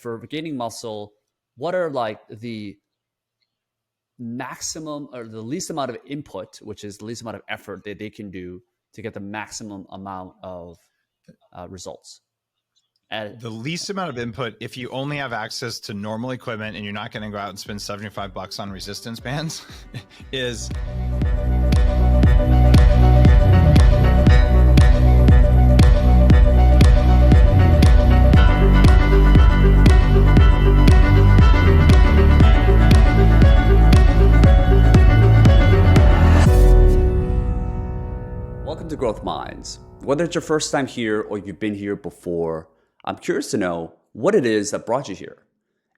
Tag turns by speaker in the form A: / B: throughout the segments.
A: for gaining muscle, what are like the maximum or the least amount of input, which is the least amount of effort that they can do to get the maximum amount of results?
B: The least amount of input, if you only have access to normal equipment and you're not going to go out and spend $75 on resistance bands, is
A: Welcome to Growth Minds. Whether it's your first time here or you've been here before, I'm curious to know what it is that brought you here.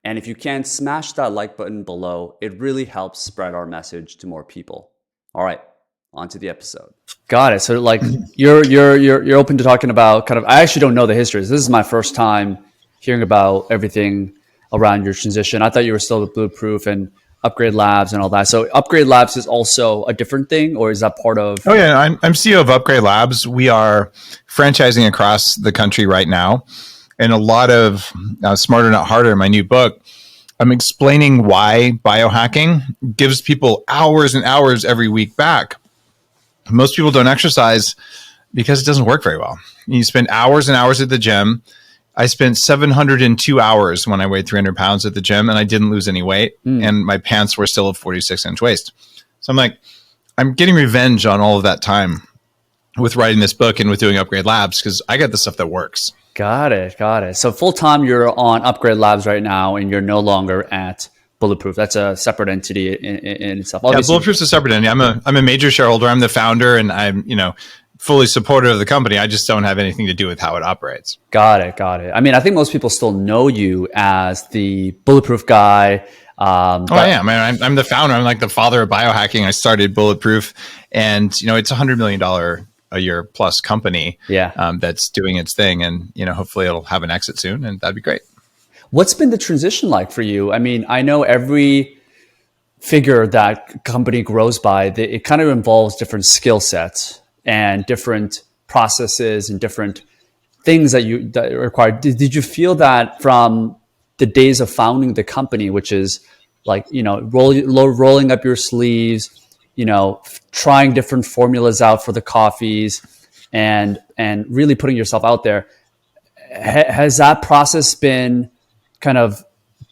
A: And if you can, smash that like button below. It really helps spread our message to more people. All right, on to the episode. Got it. So like you're open to talking about kind of, I actually don't know the history. This is my first time hearing about everything around your transition. I thought you were still with Bulletproof and Upgrade Labs and all that. So Upgrade Labs is also a different thing, or is that part of?
B: Oh yeah, I'm CEO of Upgrade Labs. We are franchising across the country right now. And a lot of Smarter Not Harder, my new book, I'm explaining why biohacking gives people hours and hours every week back. Most people don't exercise because it doesn't work very well. You spend hours and hours at the gym. I spent 702 hours when I weighed 300 pounds at the gym and I didn't lose any weight. And my pants were still a 46-inch waist. So I'm like, I'm getting revenge on all of that time with writing this book and with doing Upgrade Labs because I got the stuff that works.
A: Got it. So full time, you're on Upgrade Labs right now, and you're no longer at Bulletproof. That's a separate entity in itself. Obviously,
B: yeah, Bulletproof's a separate entity. I'm a major shareholder. I'm the founder, and I'm fully supportive of the company. I just don't have anything to do with how it operates.
A: Got it. I mean, I think most people still know you as the Bulletproof guy.
B: I am. I'm the founder. I'm like the father of biohacking. I started Bulletproof, and it's $100 million a year plus company that's doing its thing. And, hopefully it'll have an exit soon, and that'd be great.
A: What's been the transition like for you? I mean, I know every figure that company grows by, it kind of involves different skill sets and different processes and different things that are required. Did you feel that from the days of founding the company, which is like, rolling up your sleeves, trying different formulas out for the coffees and really putting yourself out there. Has that process been kind of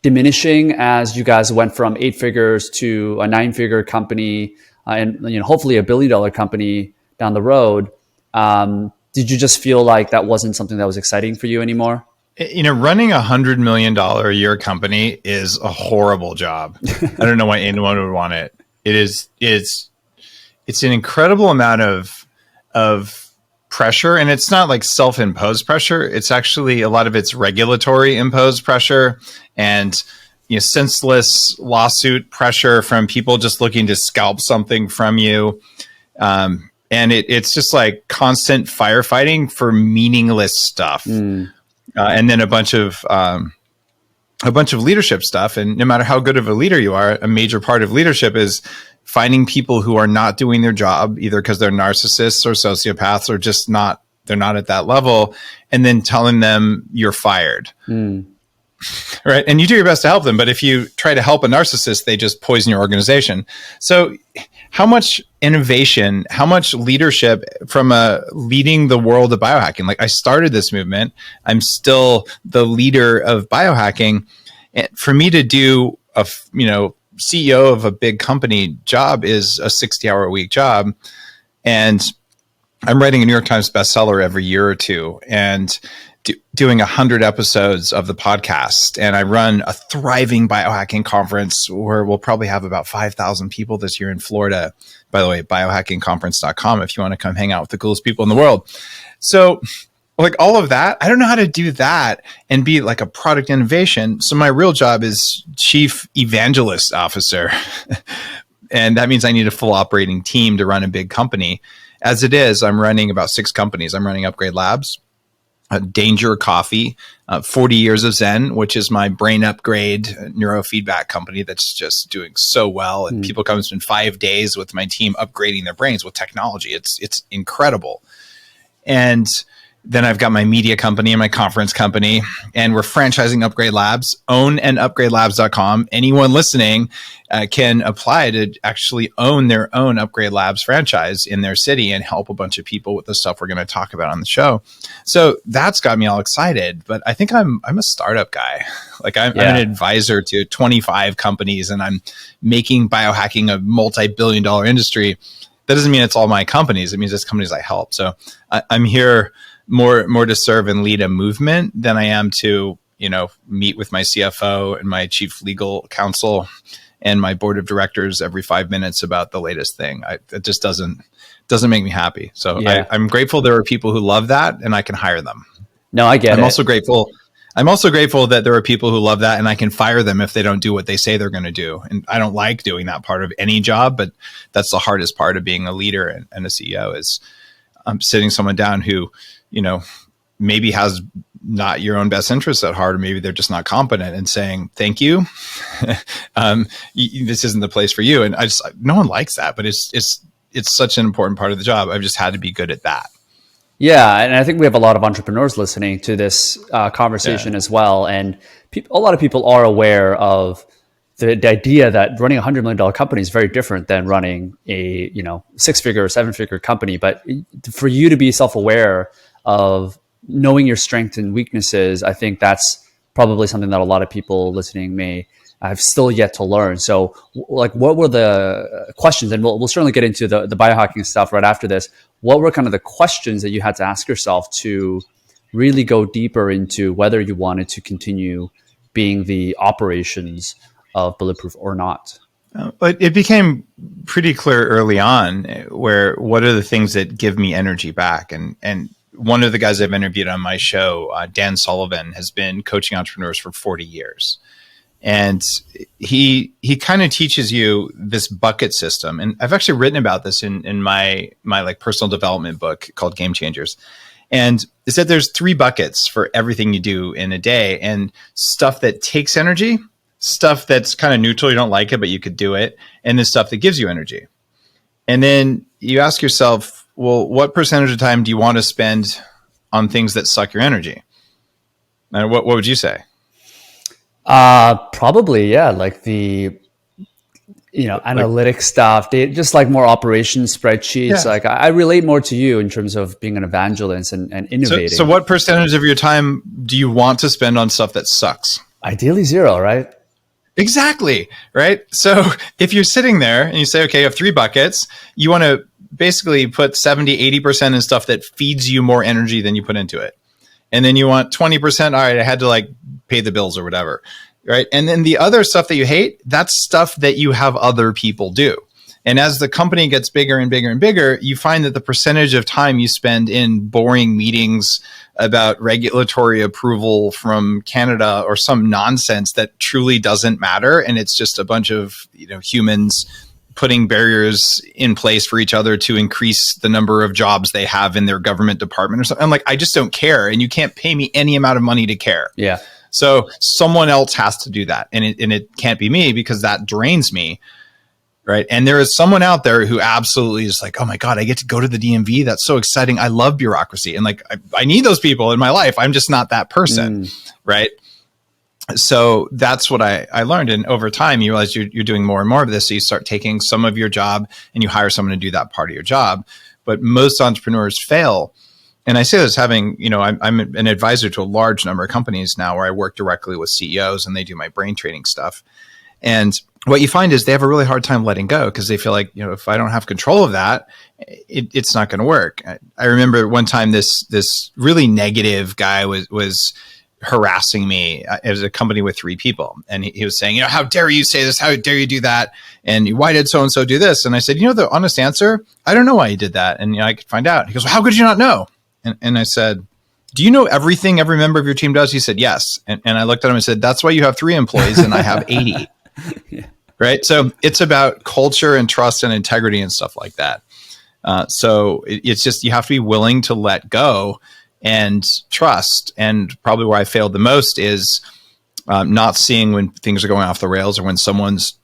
A: diminishing as you guys went from 8 figures to a 9-figure company and hopefully $1 billion company down the road? Did you just feel like that wasn't something that was exciting for you anymore?
B: Running $100 million a year company is a horrible job. I don't know why anyone would want it. It's an incredible amount of pressure, and it's not like self-imposed pressure. It's actually a lot of it's regulatory imposed pressure and senseless lawsuit pressure from people just looking to scalp something from you. And it's just like constant firefighting for meaningless stuff. And then a bunch of leadership stuff. And no matter how good of a leader you are, a major part of leadership is finding people who are not doing their job, either because they're narcissists or sociopaths or just they're not at that level, and then telling them you're fired. Right. And you do your best to help them. But if you try to help a narcissist, they just poison your organization. So how much innovation, how much leadership from leading the world of biohacking? Like, I started this movement. I'm still the leader of biohacking. And for me to do CEO of a big company job is a 60-hour-a-week job. And I'm writing a New York Times bestseller every year or two and doing 100 episodes of the podcast. And I run a thriving biohacking conference where we'll probably have about 5,000 people this year in Florida. By the way, biohackingconference.com if you want to come hang out with the coolest people in the world. So like all of that, I don't know how to do that and be like a product innovation. So my real job is chief evangelist officer. And that means I need a full operating team to run a big company. As it is, I'm running about 6 companies. I'm running Upgrade Labs, Danger Coffee, 40 Years of Zen, which is my brain upgrade neurofeedback company that's just doing so well. And people come and spend 5 days with my team upgrading their brains with technology. It's incredible. And Then I've got my media company and my conference company, and we're franchising Upgrade Labs. Own and upgradelabs.com. Anyone listening can apply to actually own their own Upgrade Labs franchise in their city and help a bunch of people with the stuff we're going to talk about on the show. So that's got me all excited. But I think I'm a startup guy. Like I'm an advisor to 25 companies, and I'm making biohacking a multi-billion-dollar industry. That doesn't mean it's all my companies. It means it's companies I help. So I'm here more to serve and lead a movement than I am to, meet with my CFO and my chief legal counsel and my board of directors every 5 minutes about the latest thing. It just doesn't make me happy. So I'm grateful there are people who love that and I can hire them.
A: No, I get it.
B: I'm also grateful that there are people who love that and I can fire them if they don't do what they say they're going to do. And I don't like doing that part of any job, but that's the hardest part of being a leader and a CEO is sitting someone down who, maybe has not your own best interests at heart, or maybe they're just not competent, and saying, thank you. This isn't the place for you. And no one likes that, but it's such an important part of the job. I've just had to be good at that.
A: Yeah, and I think we have a lot of entrepreneurs listening to this conversation as well. And a lot of people are aware of the idea that running $100 million company is very different than running a 6-figure or 7-figure company. But for you to be self-aware of knowing your strengths and weaknesses, I think that's probably something that a lot of people listening may have still yet to learn. So like, what were the questions? And we'll certainly get into the biohacking stuff right after this. What were kind of the questions that you had to ask yourself to really go deeper into whether you wanted to continue being the operations of Bulletproof or not?
B: But it became pretty clear early on what are the things that give me energy back? And one of the guys I've interviewed on my show, Dan Sullivan, has been coaching entrepreneurs for 40 years. And he kind of teaches you this bucket system. And I've actually written about this in my like personal development book called Game Changers. And it said there's 3 buckets for everything you do in a day, and stuff that takes energy, stuff that's kind of neutral, you don't like it, but you could do it, and then stuff that gives you energy. And then you ask yourself, well, what percentage of time do you want to spend on things that suck your energy? And what would you say?
A: Probably, yeah. Like the, analytic stuff, just like more operations spreadsheets. Yeah. Like I relate more to you in terms of being an evangelist and innovating.
B: So what percentage of your time do you want to spend on stuff that sucks?
A: Ideally 0, right?
B: Exactly. Right. So if you're sitting there and you say, okay, you have 3 buckets, you want to basically put 70-80% in stuff that feeds you more energy than you put into it. And then you want 20%. All right, I had to like pay the bills or whatever. Right. And then the other stuff that you hate, that's stuff that you have other people do. And as the company gets bigger and bigger and bigger, you find that the percentage of time you spend in boring meetings about regulatory approval from Canada or some nonsense that truly doesn't matter, and it's just a bunch of humans putting barriers in place for each other to increase the number of jobs they have in their government department or something. I'm like, I just don't care, and you can't pay me any amount of money to care.
A: Yeah.
B: So someone else has to do that, and it can't be me because that drains me. Right. And there is someone out there who absolutely is like, oh my God, I get to go to the DMV. That's so exciting. I love bureaucracy. And like, I need those people in my life. I'm just not that person. Right. So that's what I learned. And over time, you realize you're doing more and more of this. So you start taking some of your job and you hire someone to do that part of your job. But most entrepreneurs fail. And I say this having, I'm an advisor to a large number of companies now where I work directly with CEOs and they do my brain training stuff. And what you find is they have a really hard time letting go because they feel like, if I don't have control of that, it's not going to work. I remember one time this really negative guy was harassing me. It was a company with 3 people. And he was saying, how dare you say this? How dare you do that? And why did so-and-so do this? And I said, the honest answer, I don't know why he did that. And I could find out. He goes, well, how could you not know? And I said, do you know everything every member of your team does? He said, yes. And I looked at him and said, that's why you have 3 employees and I have 80. Yeah. Right. So it's about culture and trust and integrity and stuff like that. So it's just, you have to be willing to let go and trust. And probably where I failed the most is not seeing when things are going off the rails or when someone's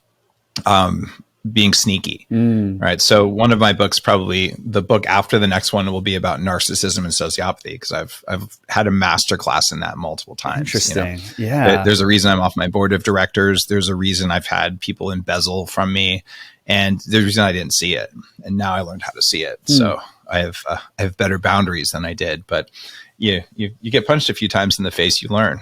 B: being sneaky. Right. So one of my books, probably the book after the next one, will be about narcissism and sociopathy, because I've had a master class in that multiple times.
A: Interesting. Yeah.
B: There's a reason I'm off my board of directors. There's a reason I've had people embezzle from me, and there's a reason I didn't see it. And now I learned how to see it. So I have better boundaries than I did, but you get punched a few times in the face, you learn.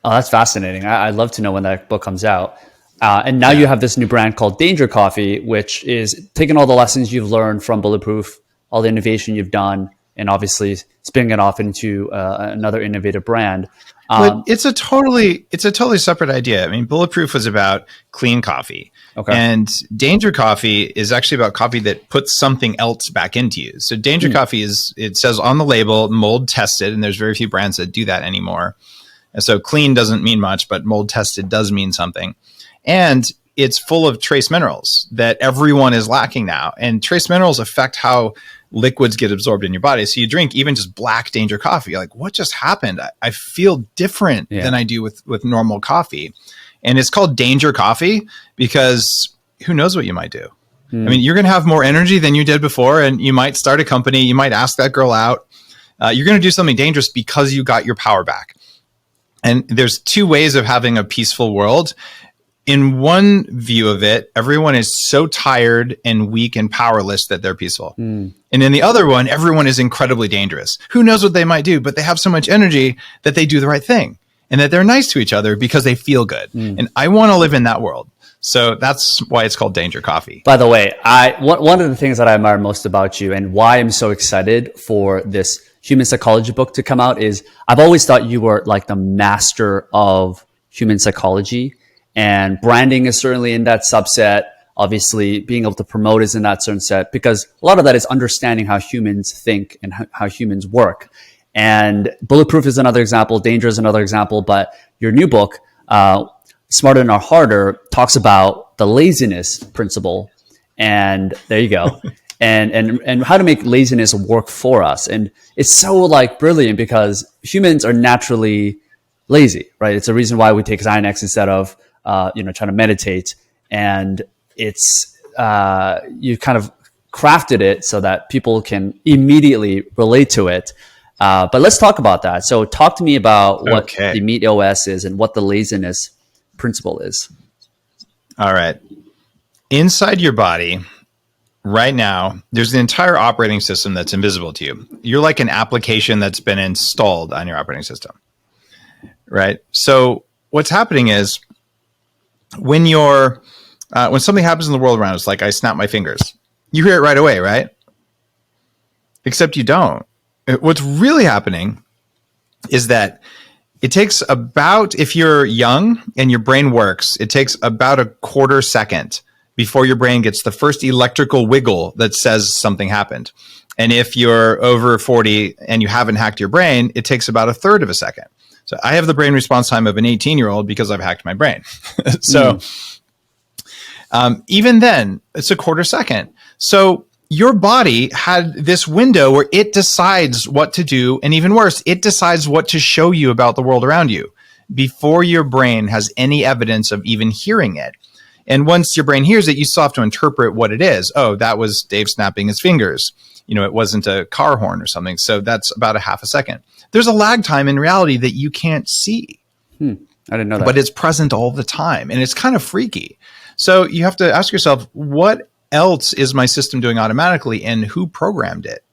A: Oh, that's fascinating. I'd love to know when that book comes out. And now you have this new brand called Danger Coffee, which is taking all the lessons you've learned from Bulletproof, all the innovation you've done, and obviously spinning it off into another innovative brand.
B: But it's a totally separate idea. I mean, Bulletproof was about clean coffee. Okay. And Danger Coffee is actually about coffee that puts something else back into you. So Danger Coffee it says on the label, mold tested, and there's very few brands that do that anymore. And so clean doesn't mean much, but mold tested does mean something. And it's full of trace minerals that everyone is lacking now. And trace minerals affect how liquids get absorbed in your body. So you drink even just black Danger Coffee, you're like, what just happened? I feel different than I do with normal coffee. And it's called Danger Coffee because who knows what you might do? I mean, you're going to have more energy than you did before, and you might start a company. You might ask that girl out. You're going to do something dangerous because you got your power back. And there's two ways of having a peaceful world. In one view of it, everyone is so tired and weak and powerless that they're peaceful. And in the other one, everyone is incredibly dangerous. Who knows what they might do, but they have so much energy that they do the right thing and that they're nice to each other because they feel good. And I want to live in that world. So that's why it's called Danger Coffee.
A: By the way, one of the things that I admire most about you and why I'm so excited for this human psychology book to come out is I've always thought you were like the master of human psychology. And branding is certainly in that subset. Obviously, being able to promote is in that certain set, because a lot of that is understanding how humans think and how humans work. And Bulletproof is another example. Danger is another example. But your new book, Smarter Not Harder, talks about the laziness principle. And there you go. and how to make laziness work for us. And it's so like brilliant because humans are naturally lazy, right? It's a reason why we take Xanax instead of trying to meditate, and it's you kind of crafted it so that people can immediately relate to it. But let's talk about that. So talk to me about what the Meat OS is and what the laziness principle is.
B: All right. Inside your body right now, there's an entire operating system that's invisible to you. You're like an application that's been installed on your operating system, right? So what's happening is, when something happens in the world around us, like I snap my fingers, you hear it right away, right? Except you don't. What's really happening is that it takes about, if you're young and your brain works, it takes about a quarter second before your brain gets the first electrical wiggle that says something happened. And if you're over 40 and you haven't hacked your brain, it takes about a third of a second. So I have the brain response time of an 18-year-old because I've hacked my brain. So even then, it's a quarter second. So your body had this window where it decides what to do. And even worse, it decides what to show you about the world around you before your brain has any evidence of even hearing it. And once your brain hears it, you still have to interpret what it is. Oh, that was Dave snapping his fingers. It wasn't a car horn or something. So that's about a half a second. There's a lag time in reality that you can't see.
A: I didn't know that.
B: But it's present all the time. And it's kind of freaky. So you have to ask yourself, what else is my system doing automatically and who programmed it?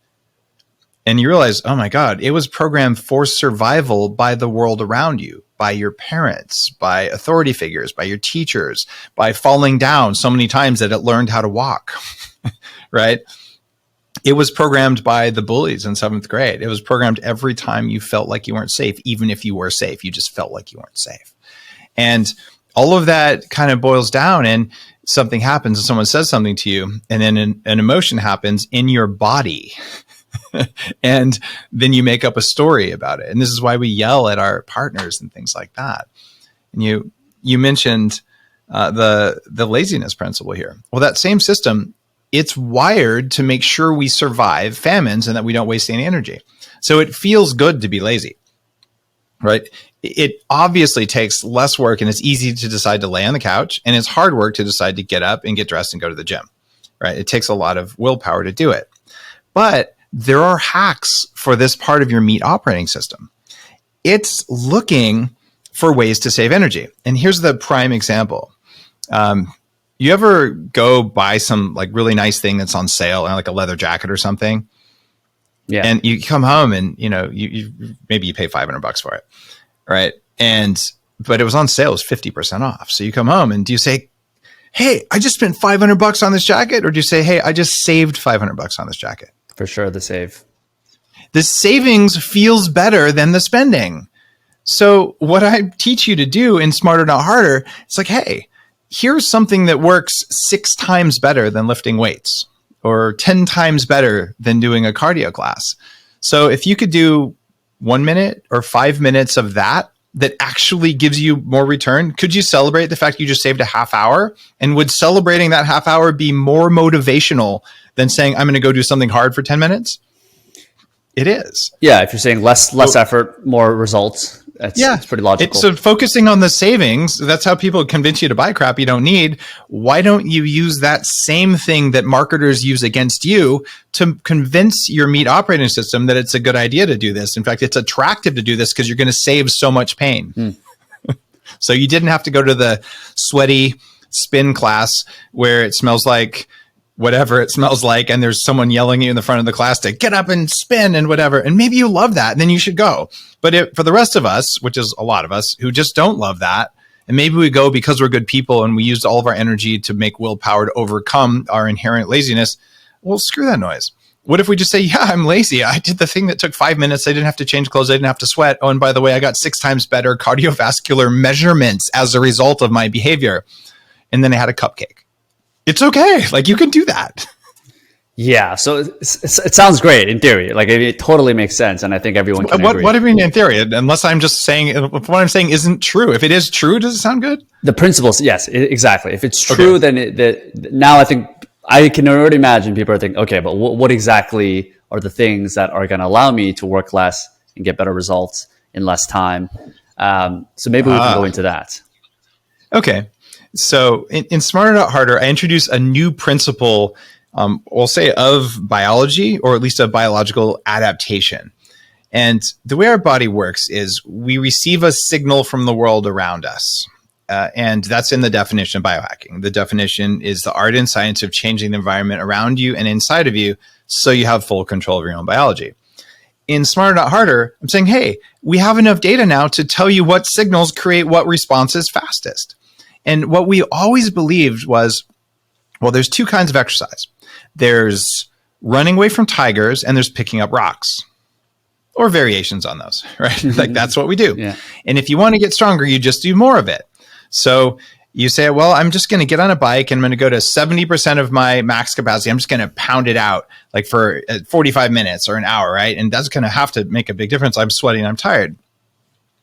B: And you realize, oh my God, it was programmed for survival by the world around you, by your parents, by authority figures, by your teachers, by falling down so many times that it learned how to walk, right? It was programmed by the bullies in 7th grade. It was programmed every time you felt like you weren't safe. Even if you were safe, you just felt like you weren't safe. And all of that kind of boils down, and something happens and someone says something to you, and then an emotion happens in your body. And then you make up a story about it. And this is why we yell at our partners and things like that. And you mentioned the laziness principle here. Well, that same system, it's wired to make sure we survive famines and that we don't waste any energy. So it feels good to be lazy. right? It obviously takes less work, and it's easy to decide to lay on the couch, and it's hard work to decide to get up and get dressed and go to the gym, right? It takes a lot of willpower to do it. But there are hacks for this part of your meat operating system. It's looking for ways to save energy. And here's the prime example. You ever go buy some like really nice thing that's on sale, like a leather jacket or something?
A: Yeah.
B: And you come home and, you know, you maybe you pay $500 for it. Right. But it was on sale, it was 50% off. So you come home and do you say, hey, I just spent $500 on this jacket? Or do you say, hey, I just saved $500 on this jacket?
A: For sure. The save.
B: The savings feels better than the spending. So what I teach you to do in Smarter Not Harder, it's like, hey, here's something that works 6 times better than lifting weights, or 10 times better than doing a cardio class. So if you could do 1 minute or 5 minutes of that actually gives you more return, could you celebrate the fact you just saved a half hour? And would celebrating that half hour be more motivational than saying, I'm going to go do something hard for 10 minutes? It is.
A: Yeah. If you're saying less effort, more results. It's pretty logical.
B: So focusing on the savings, that's how people convince you to buy crap you don't need. Why don't you use that same thing that marketers use against you to convince your meat operating system that it's a good idea to do this? In fact, it's attractive to do this because you're going to save so much pain. So you didn't have to go to the sweaty spin class where it smells like whatever it smells like, and there's someone yelling at you in the front of the class to get up and spin and whatever. And maybe you love that, and then you should go. But for the rest of us, which is a lot of us who just don't love that, and maybe we go because we're good people and we used all of our energy to make willpower to overcome our inherent laziness, well, screw that noise. What if we just say, yeah, I'm lazy. I did the thing that took 5 minutes. I didn't have to change clothes. I didn't have to sweat. Oh, and by the way, I got 6 times better cardiovascular measurements as a result of my behavior. And then I had a cupcake. It's okay. Like, you can do that.
A: Yeah. So it sounds great in theory. Like, it totally makes sense. And I think everyone can agree.
B: What do you mean in theory? Unless I'm just saying, if what I'm saying isn't true. If it is true, does it sound good?
A: The principles. Yes, exactly. If it's true, then now I think I can already imagine people are thinking, okay, but what exactly are the things that are going to allow me to work less and get better results in less time? So maybe we can go into that.
B: Okay. So in Smarter Not Harder, I introduce a new principle, we'll say of biology, or at least of biological adaptation. And the way our body works is we receive a signal from the world around us. And that's in the definition of biohacking. The definition is the art and science of changing the environment around you and inside of you so you have full control of your own biology. In Smarter Not Harder, I'm saying, hey, we have enough data now to tell you what signals create what responses fastest. And what we always believed was, well, there's 2 kinds of exercise. There's running away from tigers, and there's picking up rocks, or variations on those, right? Like, that's what we do. Yeah. And if you want to get stronger, you just do more of it. So you say, well, I'm just going to get on a bike and I'm going to go to 70% of my max capacity. I'm just going to pound it out like for 45 minutes or an hour, right? And that's going to have to make a big difference. I'm sweating, I'm tired.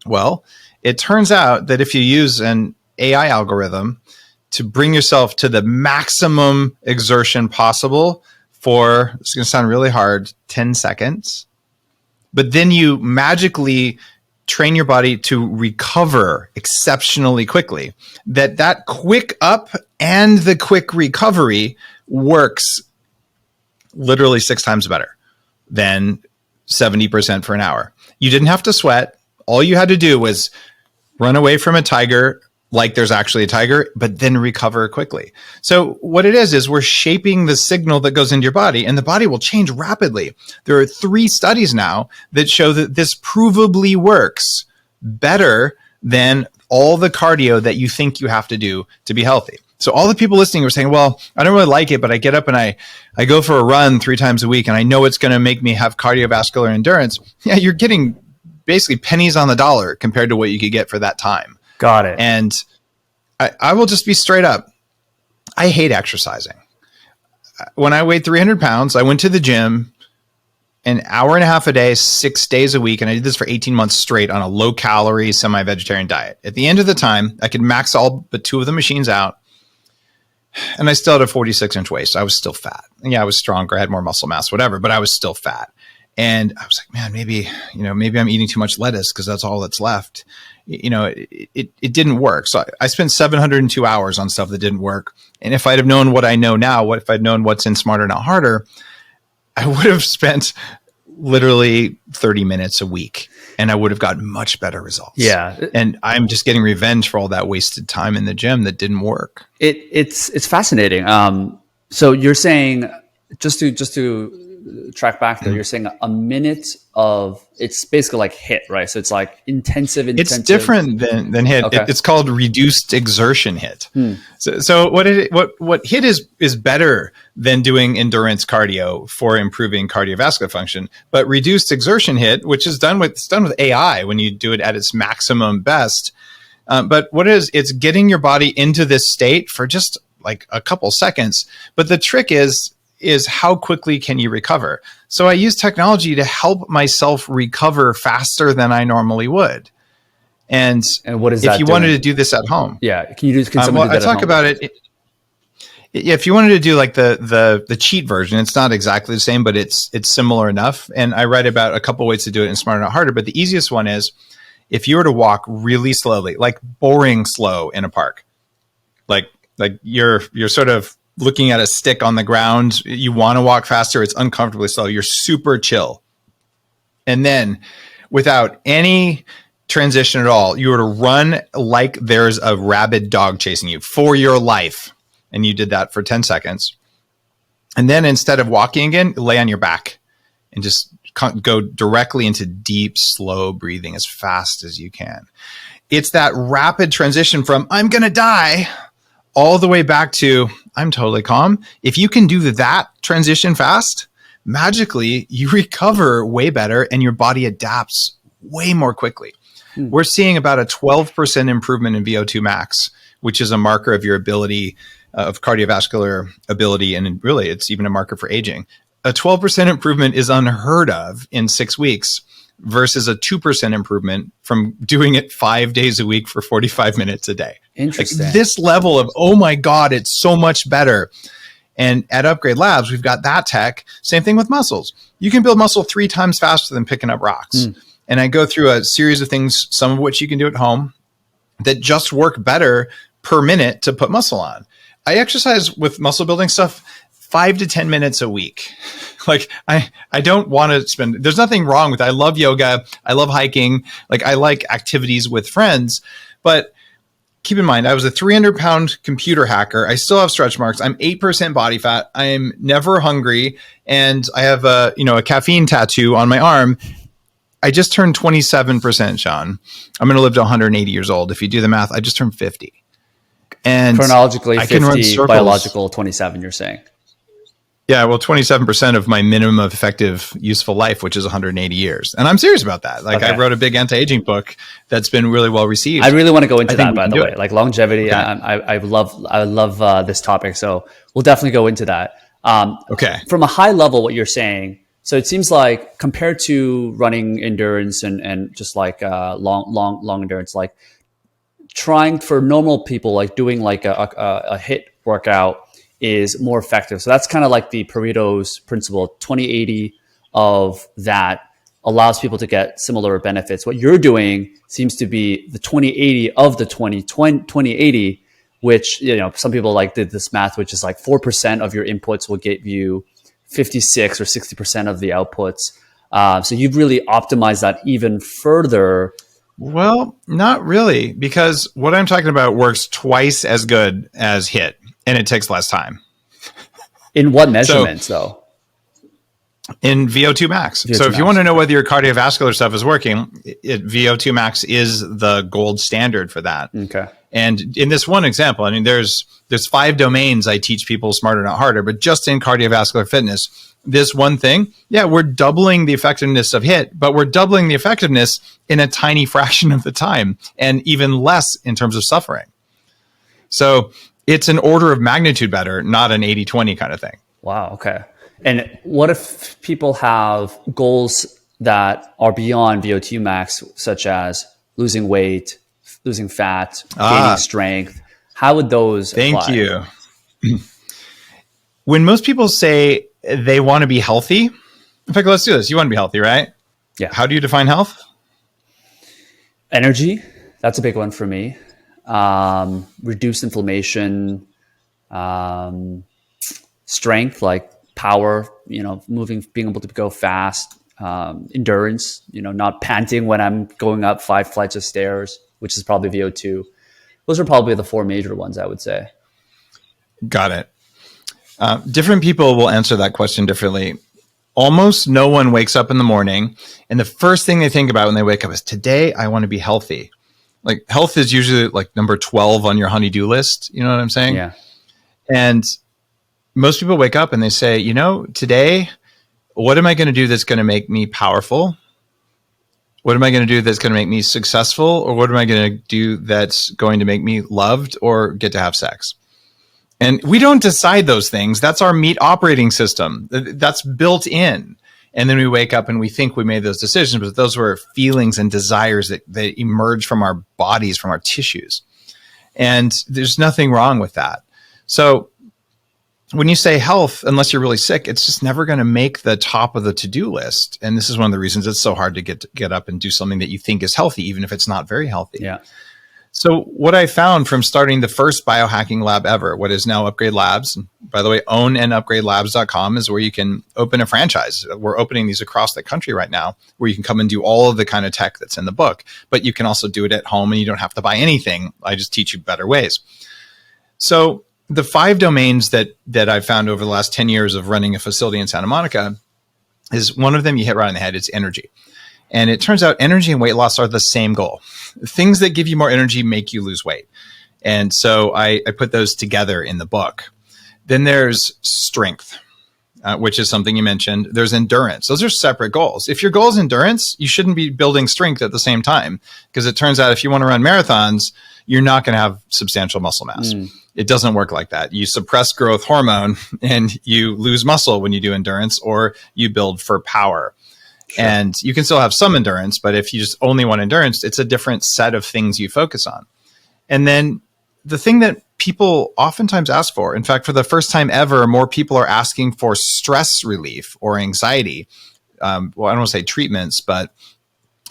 B: Well, it turns out that if you use an AI algorithm to bring yourself to the maximum exertion possible for, it's going to sound really hard, 10 seconds, but then you magically train your body to recover exceptionally quickly, that quick up and the quick recovery works literally 6 times better than 70% for an hour. You didn't have to sweat. All you had to do was run away from a tiger like there's actually a tiger, but then recover quickly. So what it is we're shaping the signal that goes into your body, and the body will change rapidly. There are 3 studies now that show that this provably works better than all the cardio that you think you have to do to be healthy. So all the people listening are saying, well, I don't really like it, but I get up and I go for a run 3 times a week, and I know it's going to make me have cardiovascular endurance. Yeah, you're getting basically pennies on the dollar compared to what you could get for that time.
A: Got it.
B: And I will just be straight up. I hate exercising. When I weighed 300 pounds, I went to the gym an hour and a half a day, 6 days a week. And I did this for 18 months straight on a low calorie, semi-vegetarian diet. At the end of the time, I could max all but 2 of the machines out. And I still had a 46-inch waist. I was still fat. Yeah, I was stronger. I had more muscle mass, whatever, but I was still fat. And I was like, man, maybe I'm eating too much lettuce because that's all that's left. It didn't work. So I spent 702 hours on stuff that didn't work. And if I'd have known what I know now, what if I'd known what's in Smarter Not Harder, I would have spent literally 30 minutes a week and I would have gotten much better results.
A: Yeah.
B: And I'm just getting revenge for all that wasted time in the gym that didn't work.
A: It's fascinating. So you're saying, just to track back there, you're saying a minute of, it's basically like HIIT, right? So it's like intensive.
B: It's different than HIIT.
A: Okay.
B: It's called reduced exertion HIIT. So what HIIT is better than doing endurance cardio for improving cardiovascular function, but reduced exertion HIIT, which is done with AI when you do it at its maximum best. But what it is, it's getting your body into this state for just like a couple seconds. But the trick is how quickly can you recover? So I use technology to help myself recover faster than I normally would. And
A: what is that
B: if you wanted to do this at home?
A: Yeah. Can you do that
B: I talk about it. If you wanted to do like the cheat version, it's not exactly the same, but it's similar enough. And I write about a couple ways to do it in Smarter Not Harder. But the easiest one is if you were to walk really slowly, like boring slow in a park, like you're sort of looking at a stick on the ground, you want to walk faster, it's uncomfortably slow, you're super chill. And then without any transition at all, you were to run like there's a rabid dog chasing you for your life. And you did that for 10 seconds. And then instead of walking again, lay on your back and just go directly into deep, slow breathing as fast as you can. It's that rapid transition from I'm going to die all the way back to I'm totally calm. If you can do that transition fast, magically you recover way better and your body adapts way more quickly. We're seeing about a 12% improvement in VO2 max, which is a marker of your ability of cardiovascular ability. And really, it's even a marker for aging. A 12% improvement is unheard of in 6 weeks versus a 2% improvement from doing it 5 days a week for 45 minutes a day.
A: Interesting.
B: Like this level of, oh my God, it's so much better. And at Upgrade Labs, we've got that tech. Same thing with muscles. You can build muscle 3 times faster than picking up rocks. And I go through a series of things, some of which you can do at home, that just work better per minute to put muscle on. I exercise with muscle building stuff 5 to 10 minutes a week. Like I don't want to spend, there's nothing wrong with it. I love yoga. I love hiking. Like I like activities with friends, but keep in mind, I was a 300-pound computer hacker. I still have stretch marks. I'm 8% body fat. I am never hungry. And I have a caffeine tattoo on my arm. I just turned 27%, Sean. I'm going to live to 180 years old. If you do the math, I just turned 50. And
A: chronologically,
B: I can
A: 50,
B: run circles.
A: biological 27, you're saying?
B: Yeah, well, 27% of my minimum of effective useful life, which is 180 years. And I'm serious about that. Like I wrote a big anti-aging book that's been really well received.
A: I really want to go into that, by the way.
B: It.
A: Like longevity,
B: okay.
A: I love this topic. So we'll definitely go into that.
B: Okay.
A: From a high level, what you're saying, so it seems like compared to running endurance and just like long endurance, like trying for normal people, like doing like a HIIT workout is more effective. So that's kind of like the Pareto's principle. 20-80 of that allows people to get similar benefits. What you're doing seems to be the 20-80 of the 20-80, which, some people like did this math, which is like 4% of your inputs will get you 56 or 60% of the outputs. So you've really optimized that even further.
B: Well, not really, because what I'm talking about works twice as good as HIIT. And it takes less time.
A: In what measurements, though?
B: In VO2 max. So if you want to know whether your cardiovascular stuff is working, VO2 max is the gold standard for that.
A: Okay.
B: And in this one example, I mean, there's 5 domains I teach people Smarter Not Harder, but just in cardiovascular fitness, this one thing, we're doubling the effectiveness of HIIT, but we're doubling the effectiveness in a tiny fraction of the time and even less in terms of suffering. So it's an order of magnitude better, not an 80-20 kind of thing.
A: Wow. Okay. And what if people have goals that are beyond VO2 max, such as losing weight, losing fat, gaining strength? How would those apply?
B: Thank you. When most people say they want to be healthy, In fact, let's do this. You want to be healthy, right?
A: Yeah.
B: How do you define health?
A: Energy. That's a big one for me. Reduce inflammation, strength, like power, moving, being able to go fast, endurance, not panting when I'm going up 5 flights of stairs, which is probably VO2. Those are probably the 4 major ones, I would say.
B: Got it. Different people will answer that question differently. Almost no one wakes up in the morning and the first thing they think about when they wake up is, today I want to be healthy. Like, health is usually like number 12 on your honey-do list. You know what I'm saying?
A: Yeah.
B: And most people wake up and they say, today, what am I going to do that's going to make me powerful? What am I going to do that's going to make me successful? Or what am I going to do that's going to make me loved or get to have sex? And we don't decide those things. That's our meat operating system. That's built in. And then we wake up and we think we made those decisions, but those were feelings and desires that emerge from our bodies, from our tissues. And there's nothing wrong with that. So when you say health, unless you're really sick, it's just never going to make the top of the to-do list. And this is one of the reasons it's so hard to get up and do something that you think is healthy, even if it's not very healthy.
A: Yeah.
B: So what I found from starting the first biohacking lab ever, what is now Upgrade Labs, by the way, ownandupgradelabs.com is where you can open a franchise. We're opening these across the country right now, where you can come and do all of the kind of tech that's in the book, but you can also do it at home and you don't have to buy anything. I just teach you better ways. So the 5 domains that I've found over the last 10 years of running a facility in Santa Monica is, one of them you hit right on the head. It's energy. And it turns out energy and weight loss are the same goal. Things that give you more energy make you lose weight. And so I put those together in the book. Then there's strength, which is something you mentioned. There's endurance. Those are separate goals. If your goal is endurance, you shouldn't be building strength at the same time, because it turns out if you want to run marathons, you're not going to have substantial muscle mass. It doesn't work like that. You suppress growth hormone and you lose muscle when you do endurance, or you build for power. Sure. And you can still have some endurance, but if you just only want endurance, it's a different set of things you focus on. And then the thing that people oftentimes ask for, in fact, for the first time ever, more people are asking for stress relief or anxiety. Well, I don't want to say treatments, but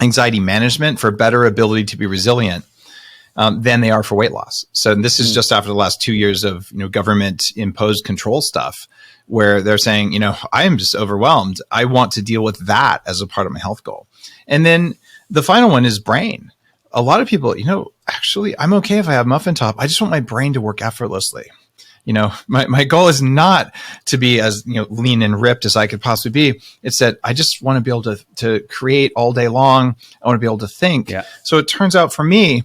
B: anxiety management for better ability to be resilient than they are for weight loss. So this is just after the last 2 years of government imposed control stuff, where they're saying, I am just overwhelmed. I want to deal with that as a part of my health goal. And then the final one is brain. A lot of people, actually, I'm okay if I have muffin top. I just want my brain to work effortlessly. My goal is not to be as lean and ripped as I could possibly be. It's that I just want to be able to create all day long. I want to be able to think. Yeah. So it turns out for me,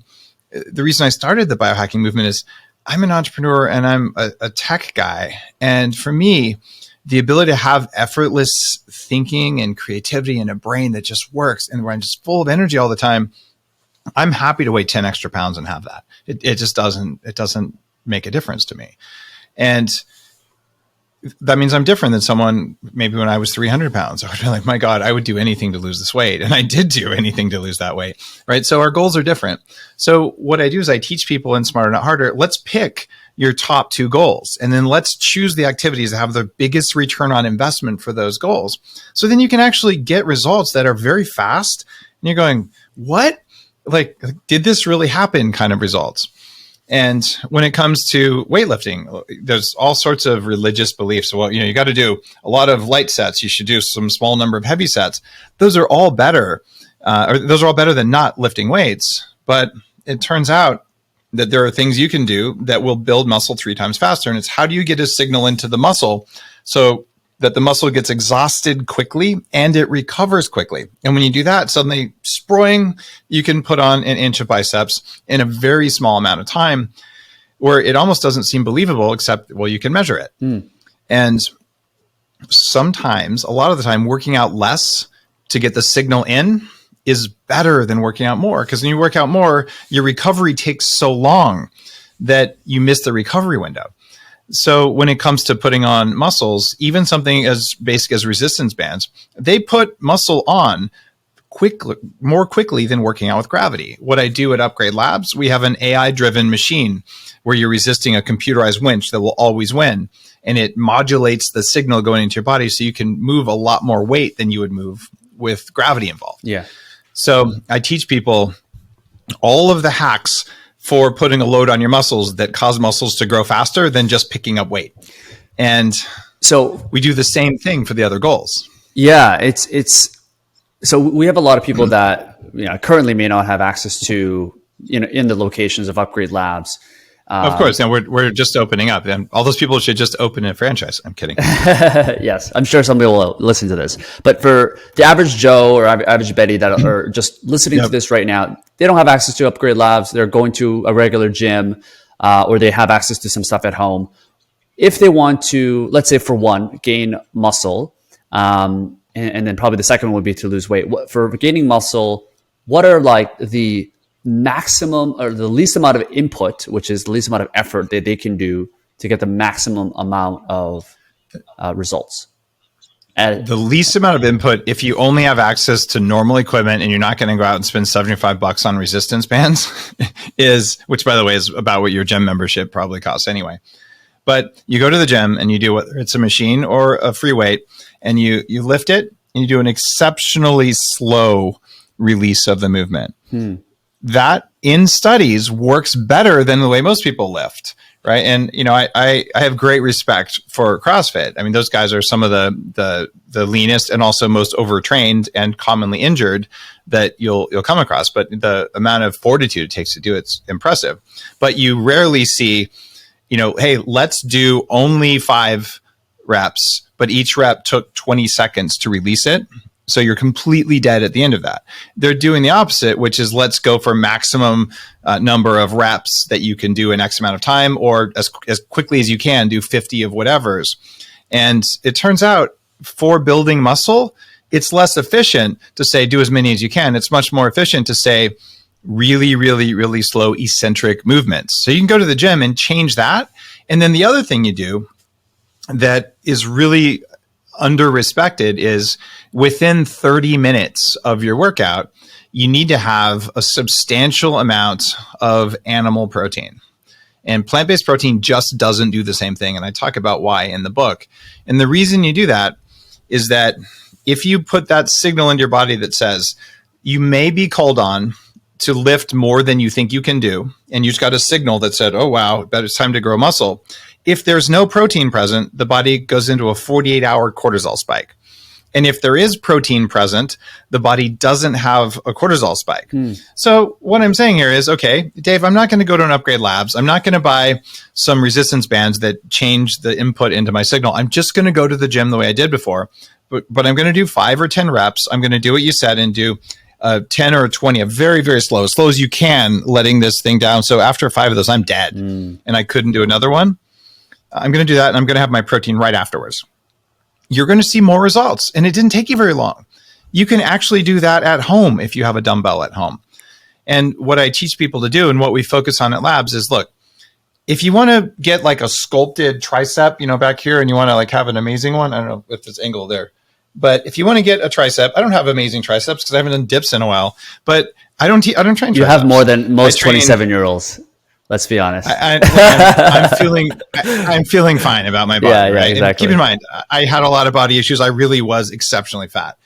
B: the reason I started the biohacking movement is I'm an entrepreneur and I'm a tech guy. And for me, the ability to have effortless thinking and creativity and a brain that just works and where I'm just full of energy all the time, I'm happy to weigh 10 extra pounds and have that. It just doesn't make a difference to me. And that means I'm different than someone maybe when I was 300 pounds. I would be like, my God, I would do anything to lose this weight. And I did do anything to lose that weight, right? So our goals are different. So what I do is I teach people in Smarter Not Harder, let's pick your top 2 goals. And then let's choose the activities that have the biggest return on investment for those goals. So then you can actually get results that are very fast. And you're going, what? Like, did this really happen kind of results? And when it comes to weightlifting, there's all sorts of religious beliefs. Well, you got to do a lot of light sets. You should do some small number of heavy sets. Those are all better. Those are all better than not lifting weights. But it turns out that there are things you can do that will build muscle 3 times faster. And it's how do you get a signal into the muscle so that the muscle gets exhausted quickly and it recovers quickly. And when you do that, suddenly, sproing, you can put on an inch of biceps in a very small amount of time, where it almost doesn't seem believable, except, well, you can measure it. And sometimes, a lot of the time, working out less to get the signal in is better than working out more. Because when you work out more, your recovery takes so long that you miss the recovery window. So when it comes to putting on muscles, even something as basic as resistance bands, they put muscle on more quickly than working out with gravity. What I do at Upgrade Labs, we have an AI-driven machine where you're resisting a computerized winch that will always win. And it modulates the signal going into your body so you can move a lot more weight than you would move with gravity involved.
A: Yeah.
B: So I teach people all of the hacks for putting a load on your muscles that cause muscles to grow faster than just picking up weight. And so we do the same thing for the other goals.
A: Yeah, so we have a lot of people that currently may not have access to in the locations of Upgrade Labs.
B: Of course, and we're just opening up, and all those people should just open a franchise. I'm kidding.
A: Yes, I'm sure somebody will listen to this. But for the average Joe or average Betty that are just listening to this right now, they don't have access to Upgrade Labs. They're going to a regular gym, or they have access to some stuff at home. If they want to, let's say for one, gain muscle, and then probably the second one would be to lose weight. For gaining muscle, what are like the maximum or the least amount of input, which is the least amount of effort that they can do to get the maximum amount of results?
B: The least amount of input, if you only have access to normal equipment and you're not going to go out and spend $75 on resistance bands, which by the way is about what your gym membership probably costs anyway. But you go to the gym and you do, whether it's a machine or a free weight, and you lift it and you do an exceptionally slow release of the movement. That in studies works better than the way most people lift, right? And I have great respect for CrossFit. I mean, those guys are some of the leanest and also most overtrained and commonly injured that you'll come across. But the amount of fortitude it takes to do it's impressive. But you rarely see, hey, let's do only 5 reps, but each rep took 20 seconds to release it. So you're completely dead at the end of that. They're doing the opposite, which is let's go for maximum number of reps that you can do in X amount of time, or as quickly as you can do 50 of whatever's. And it turns out for building muscle, it's less efficient to say do as many as you can. It's much more efficient to say really, really, really slow eccentric movements. So you can go to the gym and change that. And then the other thing you do that is really under-respected is within 30 minutes of your workout, you need to have a substantial amount of animal protein. And plant-based protein just doesn't do the same thing. And I talk about why in the book. And the reason you do that is that if you put that signal into your body that says you may be called on to lift more than you think you can do, and you just got a signal that said, oh, wow, it's time to grow muscle. If there's no protein present, the body goes into a 48-hour cortisol spike. And if there is protein present, the body doesn't have a cortisol spike. So what I'm saying here is, okay, Dave, I'm not going to go to an Upgrade Labs. I'm not going to buy some resistance bands that change the input into my signal. I'm just going to go to the gym the way I did before. But I'm going to do 5 or 10 reps. I'm going to do what you said and do 10 or 20, a very, very slow as you can, letting this thing down. So after 5 of those, I'm dead. And I couldn't do another one. I'm going to do that, and I'm going to have my protein right afterwards. You're going to see more results, and it didn't take you very long. You can actually do that at home if you have a dumbbell at home. And what I teach people to do and what we focus on at Labs is, look, if you want to get like a sculpted tricep, back here, and you want to like have an amazing one, I don't know if this angle there, but if you want to get a tricep, I don't have amazing triceps because I haven't done dips in a while, but I don't train triceps.
A: You have more than most 27-year-olds. Let's be honest.
B: I'm feeling fine about my body.
A: Yeah,
B: right?
A: Exactly.
B: And keep in mind, I had a lot of body issues. I really was exceptionally fat.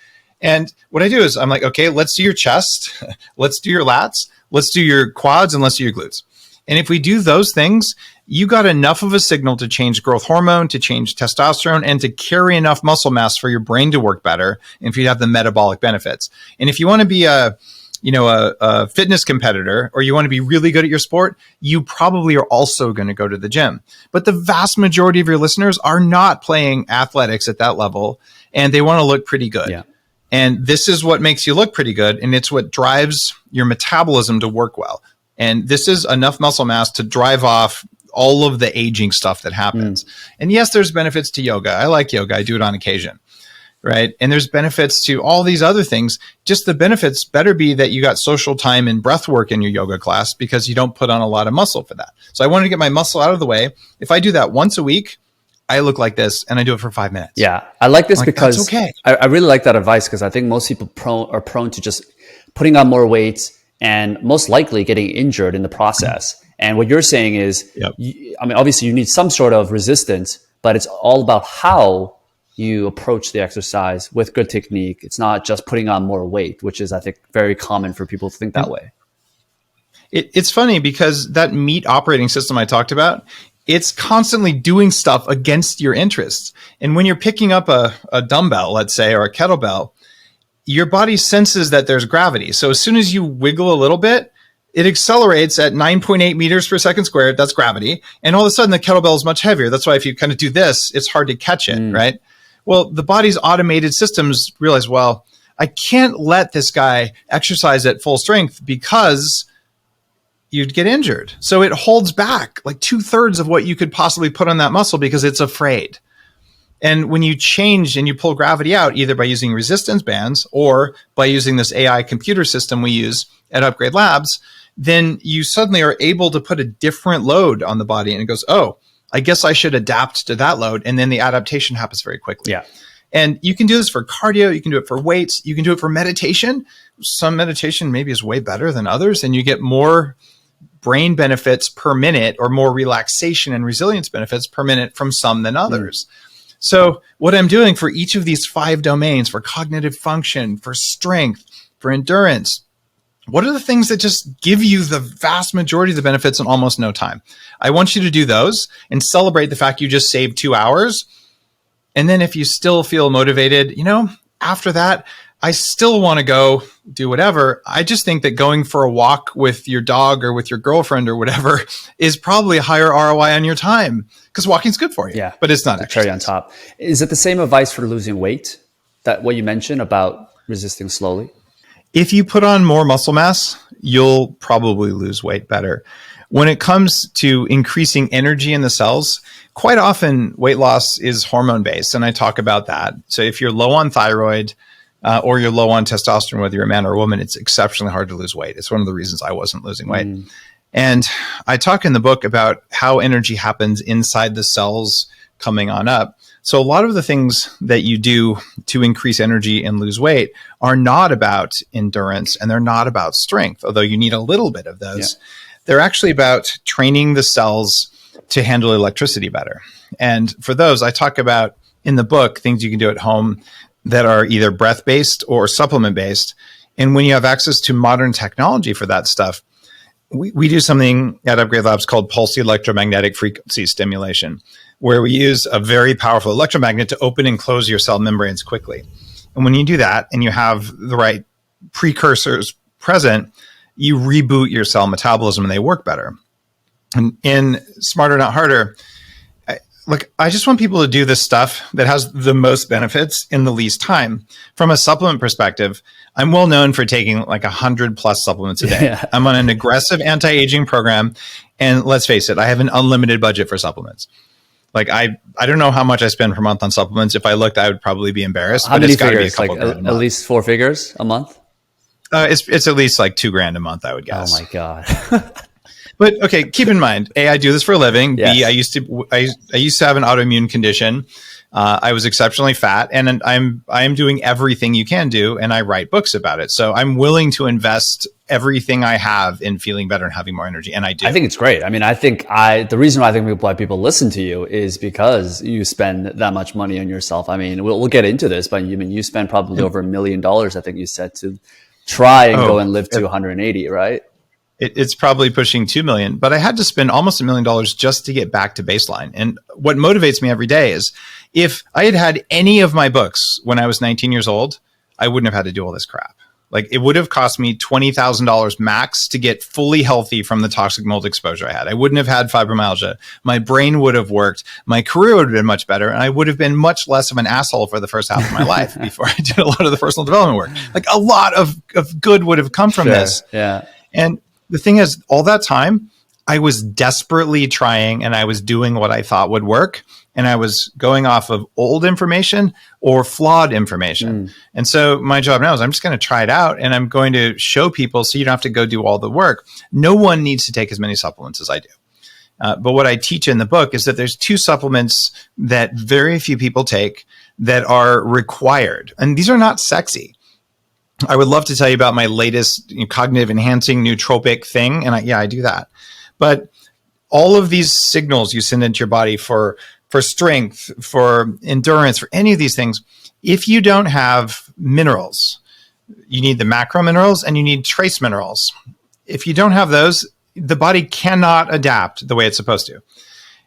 B: And what I do is I'm like, okay, let's do your chest. Let's do your lats. Let's do your quads, and let's do your glutes. And if we do those things, you got enough of a signal to change growth hormone, to change testosterone, and to carry enough muscle mass for your brain to work better. And if you have the metabolic benefits. And if you want to be a fitness competitor, or you want to be really good at your sport, you probably are also going to go to the gym. But the vast majority of your listeners are not playing athletics at that level, and they want to look pretty good. Yeah. And this is what makes you look pretty good, and it's what drives your metabolism to work well. And this is enough muscle mass to drive off all of the aging stuff that happens. And yes, there's benefits to yoga. I like yoga. I do it on occasion. Right. And there's benefits to all these other things. Just the benefits better be that you got social time and breath work in your yoga class, because you don't put on a lot of muscle for that. So I wanted to get my muscle out of the way. If I do that once a week, I look like this, and I do it for 5 minutes.
A: Yeah. I like this because
B: that's okay.
A: I really like that advice, because I think most people are prone to just putting on more weight and most likely getting injured in the process. And what you're saying is, I mean, obviously you need some sort of resistance, but it's all about how you approach the exercise with good technique. It's not just putting on more weight, which is, I think, very common for people to think that way.
B: It's funny because that meat operating system I talked about, it's constantly doing stuff against your interests. And when you're picking up a dumbbell, let's say, or a kettlebell, your body senses that there's gravity. So as soon as you wiggle a little bit, it accelerates at 9.8 meters per second squared. That's gravity. And all of a sudden the kettlebell is much heavier. That's why if you kind of do this, it's hard to catch it, right? Well, the body's automated systems realize, well, I can't let this guy exercise at full strength because you'd get injured. So it holds back like 2/3 of what you could possibly put on that muscle because it's afraid. And when you change and you pull gravity out, either by using resistance bands or by using this AI computer system we use at Upgrade Labs, then you suddenly are able to put a different load on the body. And it goes, oh, I guess I should adapt to that load. And then the adaptation happens very quickly.
A: Yeah.
B: And you can do this for cardio. You can do it for weights. You can do it for meditation. Some meditation maybe is way better than others. And you get more brain benefits per minute, or more relaxation and resilience benefits per minute from some than others. So what I'm doing for each of these 5 domains, for cognitive function, for strength, for endurance, what are the things that just give you the vast majority of the benefits in almost no time? I want you to do those and celebrate the fact you just saved 2 hours. And then if you still feel motivated, after that, I still want to go do whatever. I just think that going for a walk with your dog or with your girlfriend or whatever is probably a higher ROI on your time, because walking's good for you.
A: Yeah,
B: but it's not
A: a cherry on top. Is it the same advice for losing weight, that what you mentioned about resisting slowly?
B: If you put on more muscle mass, you'll probably lose weight better. When it comes to increasing energy in the cells, quite often weight loss is hormone based. And I talk about that. So if you're low on thyroid, or you're low on testosterone, whether you're a man or a woman, it's exceptionally hard to lose weight. It's one of the reasons I wasn't losing weight. And I talk in the book about how energy happens inside the cells coming on up. So a lot of the things that you do to increase energy and lose weight are not about endurance, and they're not about strength, although you need a little bit of those. Yeah. They're actually about training the cells to handle electricity better. And for those, I talk about in the book things you can do at home that are either breath-based or supplement-based. And when you have access to modern technology for that stuff, we do something at Upgrade Labs called pulsed electromagnetic frequency stimulation, where we use a very powerful electromagnet to open and close your cell membranes quickly. And when you do that and you have the right precursors present, you reboot your cell metabolism and they work better. And in Smarter, Not Harder, I just want people to do this stuff that has the most benefits in the least time. From a supplement perspective, I'm well known for taking like 100+ supplements a day. Yeah. I'm on an aggressive anti-aging program. And let's face it, I have an unlimited budget for supplements. Like I don't know how much I spend per month on supplements. If I looked, I would probably be embarrassed.
A: How many figures? Like at least 4 figures a month?
B: It's at least like $2,000 a month, I would guess.
A: Oh my God.
B: But okay, keep in mind, A, I do this for a living.
A: Yes.
B: B, I used to have an autoimmune condition. I was exceptionally fat, and I am doing everything you can do, and I write books about it. So I'm willing to invest everything I have in feeling better and having more energy, and I do.
A: I think it's great. I mean, the reason why I think why people listen to you is because you spend that much money on yourself. I mean, we'll get into this, but you spend probably over $1 million, I think you said, to try and go and live to 180, right?
B: It's probably pushing 2 million, but I had to spend almost $1 million just to get back to baseline. And what motivates me every day is if I had had any of my books when I was 19 years old, I wouldn't have had to do all this crap. Like it would have cost me $20,000 max to get fully healthy from the toxic mold exposure I had. I wouldn't have had fibromyalgia. My brain would have worked. My career would have been much better. And I would have been much less of an asshole for the first half of my life before I did a lot of the personal development work. Like a lot of good would have come from this.
A: Yeah.
B: And the thing is, all that time, I was desperately trying and I was doing what I thought would work. And I was going off of old information or flawed information. And so my job now is I'm just going to try it out and I'm going to show people so you don't have to go do all the work. No one needs to take as many supplements as I do. But what I teach in the book is that there's two supplements that very few people take that are required. And these are not sexy. I would love to tell you about my latest cognitive enhancing nootropic thing. And I do that. But all of these signals you send into your body for strength, for endurance, for any of these things, if you don't have minerals, you need the macro minerals and you need trace minerals. If you don't have those, the body cannot adapt the way it's supposed to.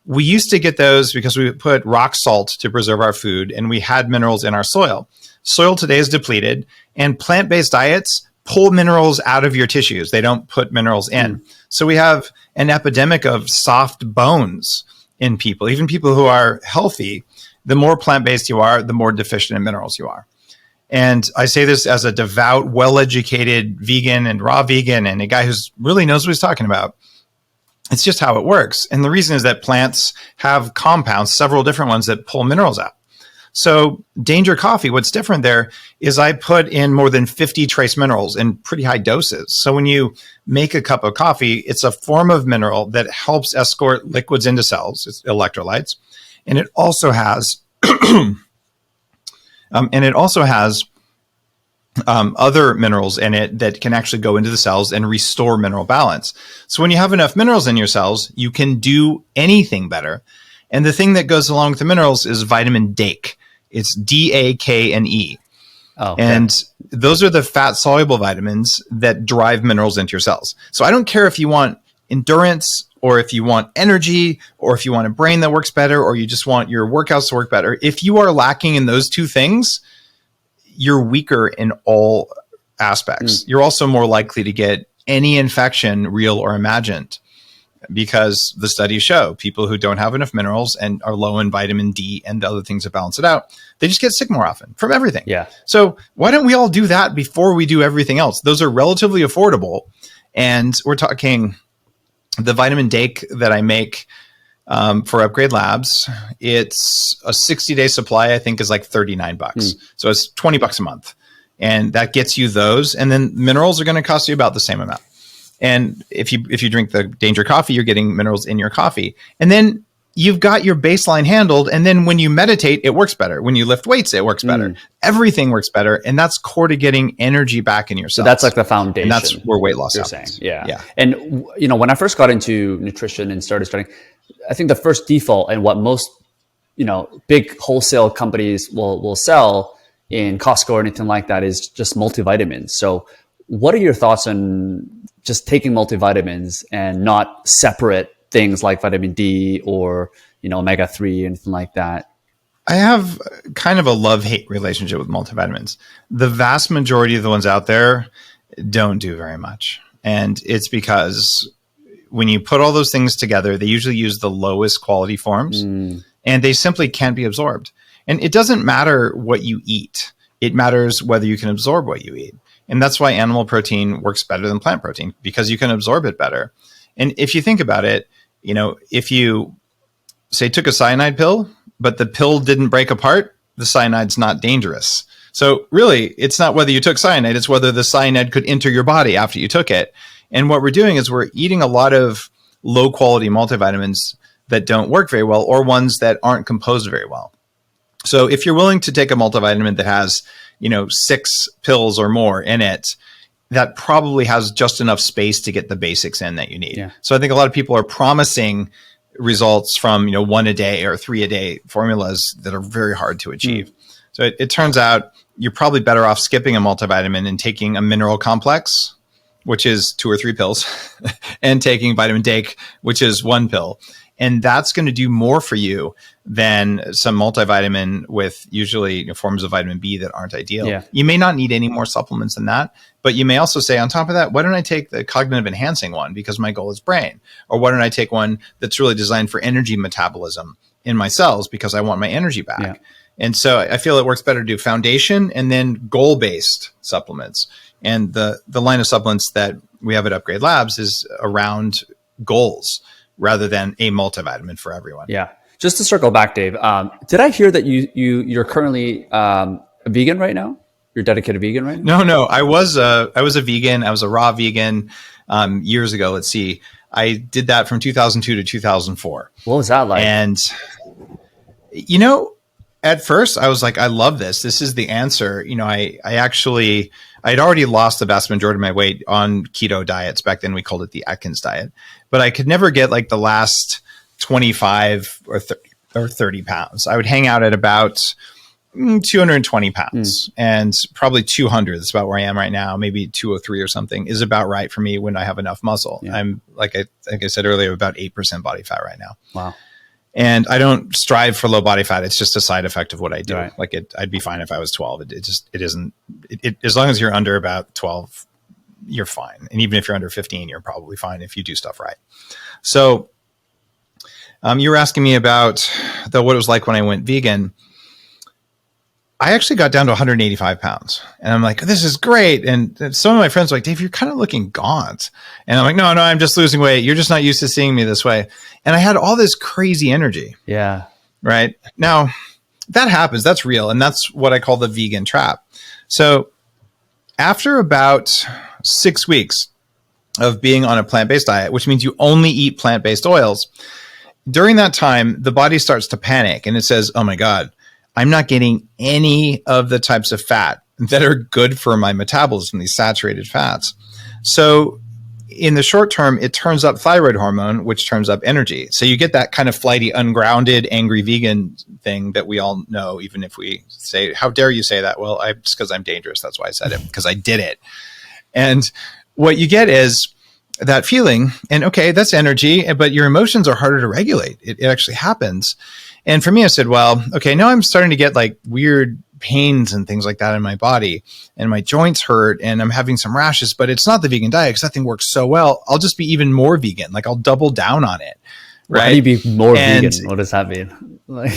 B: We used to get those because we put rock salt to preserve our food and we had minerals in our soil. Soil today is depleted, and plant-based diets pull minerals out of your tissues. They don't put minerals in. So we have an epidemic of soft bones in people. Even people who are healthy, the more plant-based you are, the more deficient in minerals you are. And I say this as a devout, well-educated vegan and raw vegan and a guy who really knows what he's talking about. It's just how it works. And the reason is that plants have compounds, several different ones that pull minerals out. So Danger Coffee, what's different there is I put in more than 50 trace minerals in pretty high doses. So when you make a cup of coffee, it's a form of mineral that helps escort liquids into cells. It's electrolytes. And it also has other minerals in it that can actually go into the cells and restore mineral balance. So when you have enough minerals in your cells, you can do anything better. And the thing that goes along with the minerals is vitamin DAKE. It's DAKNE. Oh, okay. And those are the fat soluble vitamins that drive minerals into your cells. So I don't care if you want endurance or if you want energy or if you want a brain that works better or you just want your workouts to work better. If you are lacking in those two things, you're weaker in all aspects. You're also more likely to get any infection, real or imagined, because the studies show people who don't have enough minerals and are low in vitamin D and the other things that balance it out, they just get sick more often from everything. Yeah. So why don't we all do that before we do everything else? Those are relatively affordable. And we're talking the vitamin DAKE that I make for Upgrade Labs. It's a 60-day supply, I think is like $39. So it's $20 a month. And that gets you those. And then minerals are going to cost you about the same amount. And if you drink the Danger Coffee, you're getting minerals in your coffee. And then you've got your baseline handled. And then when you meditate, it works better. When you lift weights, it works better. Everything works better. And that's core to getting energy back in your cells.
A: So that's like the foundation.
B: And that's where weight loss
A: you're
B: happens.
A: Saying. Yeah. And, when I first got into nutrition and started studying, I think the first default and what most, big wholesale companies will sell in Costco or anything like that is just multivitamins. So what are your thoughts on just taking multivitamins and not separate things like vitamin D or, omega-3, anything like that?
B: I have kind of a love-hate relationship with multivitamins. The vast majority of the ones out there don't do very much. And it's because when you put all those things together, they usually use the lowest quality forms and they simply can't be absorbed. And it doesn't matter what you eat. It matters whether you can absorb what you eat. And that's why animal protein works better than plant protein, because you can absorb it better. And if you think about it, if you say took a cyanide pill, but the pill didn't break apart, the cyanide's not dangerous. So really, it's not whether you took cyanide, it's whether the cyanide could enter your body after you took it. And what we're doing is we're eating a lot of low quality multivitamins that don't work very well, or ones that aren't composed very well. So if you're willing to take a multivitamin that has, 6 pills or more in it, that probably has just enough space to get the basics in that you need. Yeah. So I think a lot of people are promising results from, 1 a day or 3 a day formulas that are very hard to achieve. So it turns out you're probably better off skipping a multivitamin and taking a mineral complex, which is 2 or 3 pills, and taking vitamin DAKE, which is 1 pill. And that's going to do more for you than some multivitamin with usually forms of vitamin B that aren't ideal. Yeah. You may not need any more supplements than that, but you may also say on top of that, why don't I take the cognitive enhancing one because my goal is brain? Or why don't I take one that's really designed for energy metabolism in my cells because I want my energy back? Yeah. And so I feel it works better to do foundation and then goal-based supplements. And the line of supplements that we have at Upgrade Labs is around goals rather than a multivitamin for everyone.
A: Yeah. Just to circle back, Dave, did I hear that you're currently a vegan right now? You're a dedicated vegan right now?
B: No. I was a vegan. I was a raw vegan years ago. Let's see. I did that from 2002 to 2004.
A: What was that like?
B: And, at first I was like, I love this. This is the answer. I'd already lost the vast majority of my weight on keto diets. Back then we called it the Atkins diet, but I could never get like the last 25 or 30 pounds. I would hang out at about 220 pounds and probably 200. That's about where I am right now. Maybe 203 or something is about right for me when I have enough muscle. Yeah. I'm like I said earlier, about 8% body fat right now.
A: Wow.
B: And I don't strive for low body fat. It's just a side effect of what I do.
A: Right.
B: Like I'd be fine if I was 12. It isn't, as long as you're under about 12, you're fine. And even if you're under 15, you're probably fine if you do stuff right. So, you were asking me about what it was like when I went vegan. I actually got down to 185 pounds and I'm like, this is great. And some of my friends were like, Dave, you're kind of looking gaunt. And I'm like, no, I'm just losing weight. You're just not used to seeing me this way. And I had all this crazy energy.
A: Yeah.
B: Right. Now that happens. That's real. And that's what I call the vegan trap. So after about 6 weeks of being on a plant-based diet, which means you only eat plant-based oils, during that time, the body starts to panic and it says, oh my God, I'm not getting any of the types of fat that are good for my metabolism, these saturated fats. So in the short term, it turns up thyroid hormone, which turns up energy. So you get that kind of flighty, ungrounded, angry vegan thing that we all know, even if we say, how dare you say that? Well, just because I'm dangerous. That's why I said it, because I did it. And what you get is that feeling, and okay, that's energy, but your emotions are harder to regulate. It actually happens. And for me, I said, well, okay, now I'm starting to get like weird pains and things like that in my body, and my joints hurt and I'm having some rashes, but it's not the vegan diet because that thing works so well. I'll just be even more vegan. Like I'll double down on it. Right.
A: How do you be more vegan? What does that mean? Like,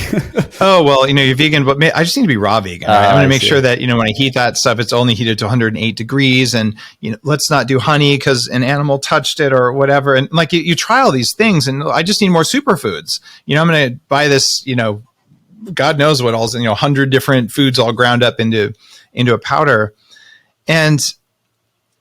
B: oh, well, you're vegan, but I just need to be raw vegan. Right? I'm going to make sure that, when I heat that stuff, it's only heated to 108 degrees, and, let's not do honey because an animal touched it or whatever. And like you try all these things, and I just need more superfoods. I'm going to buy this, God knows what all, 100 different foods all ground up into a powder. And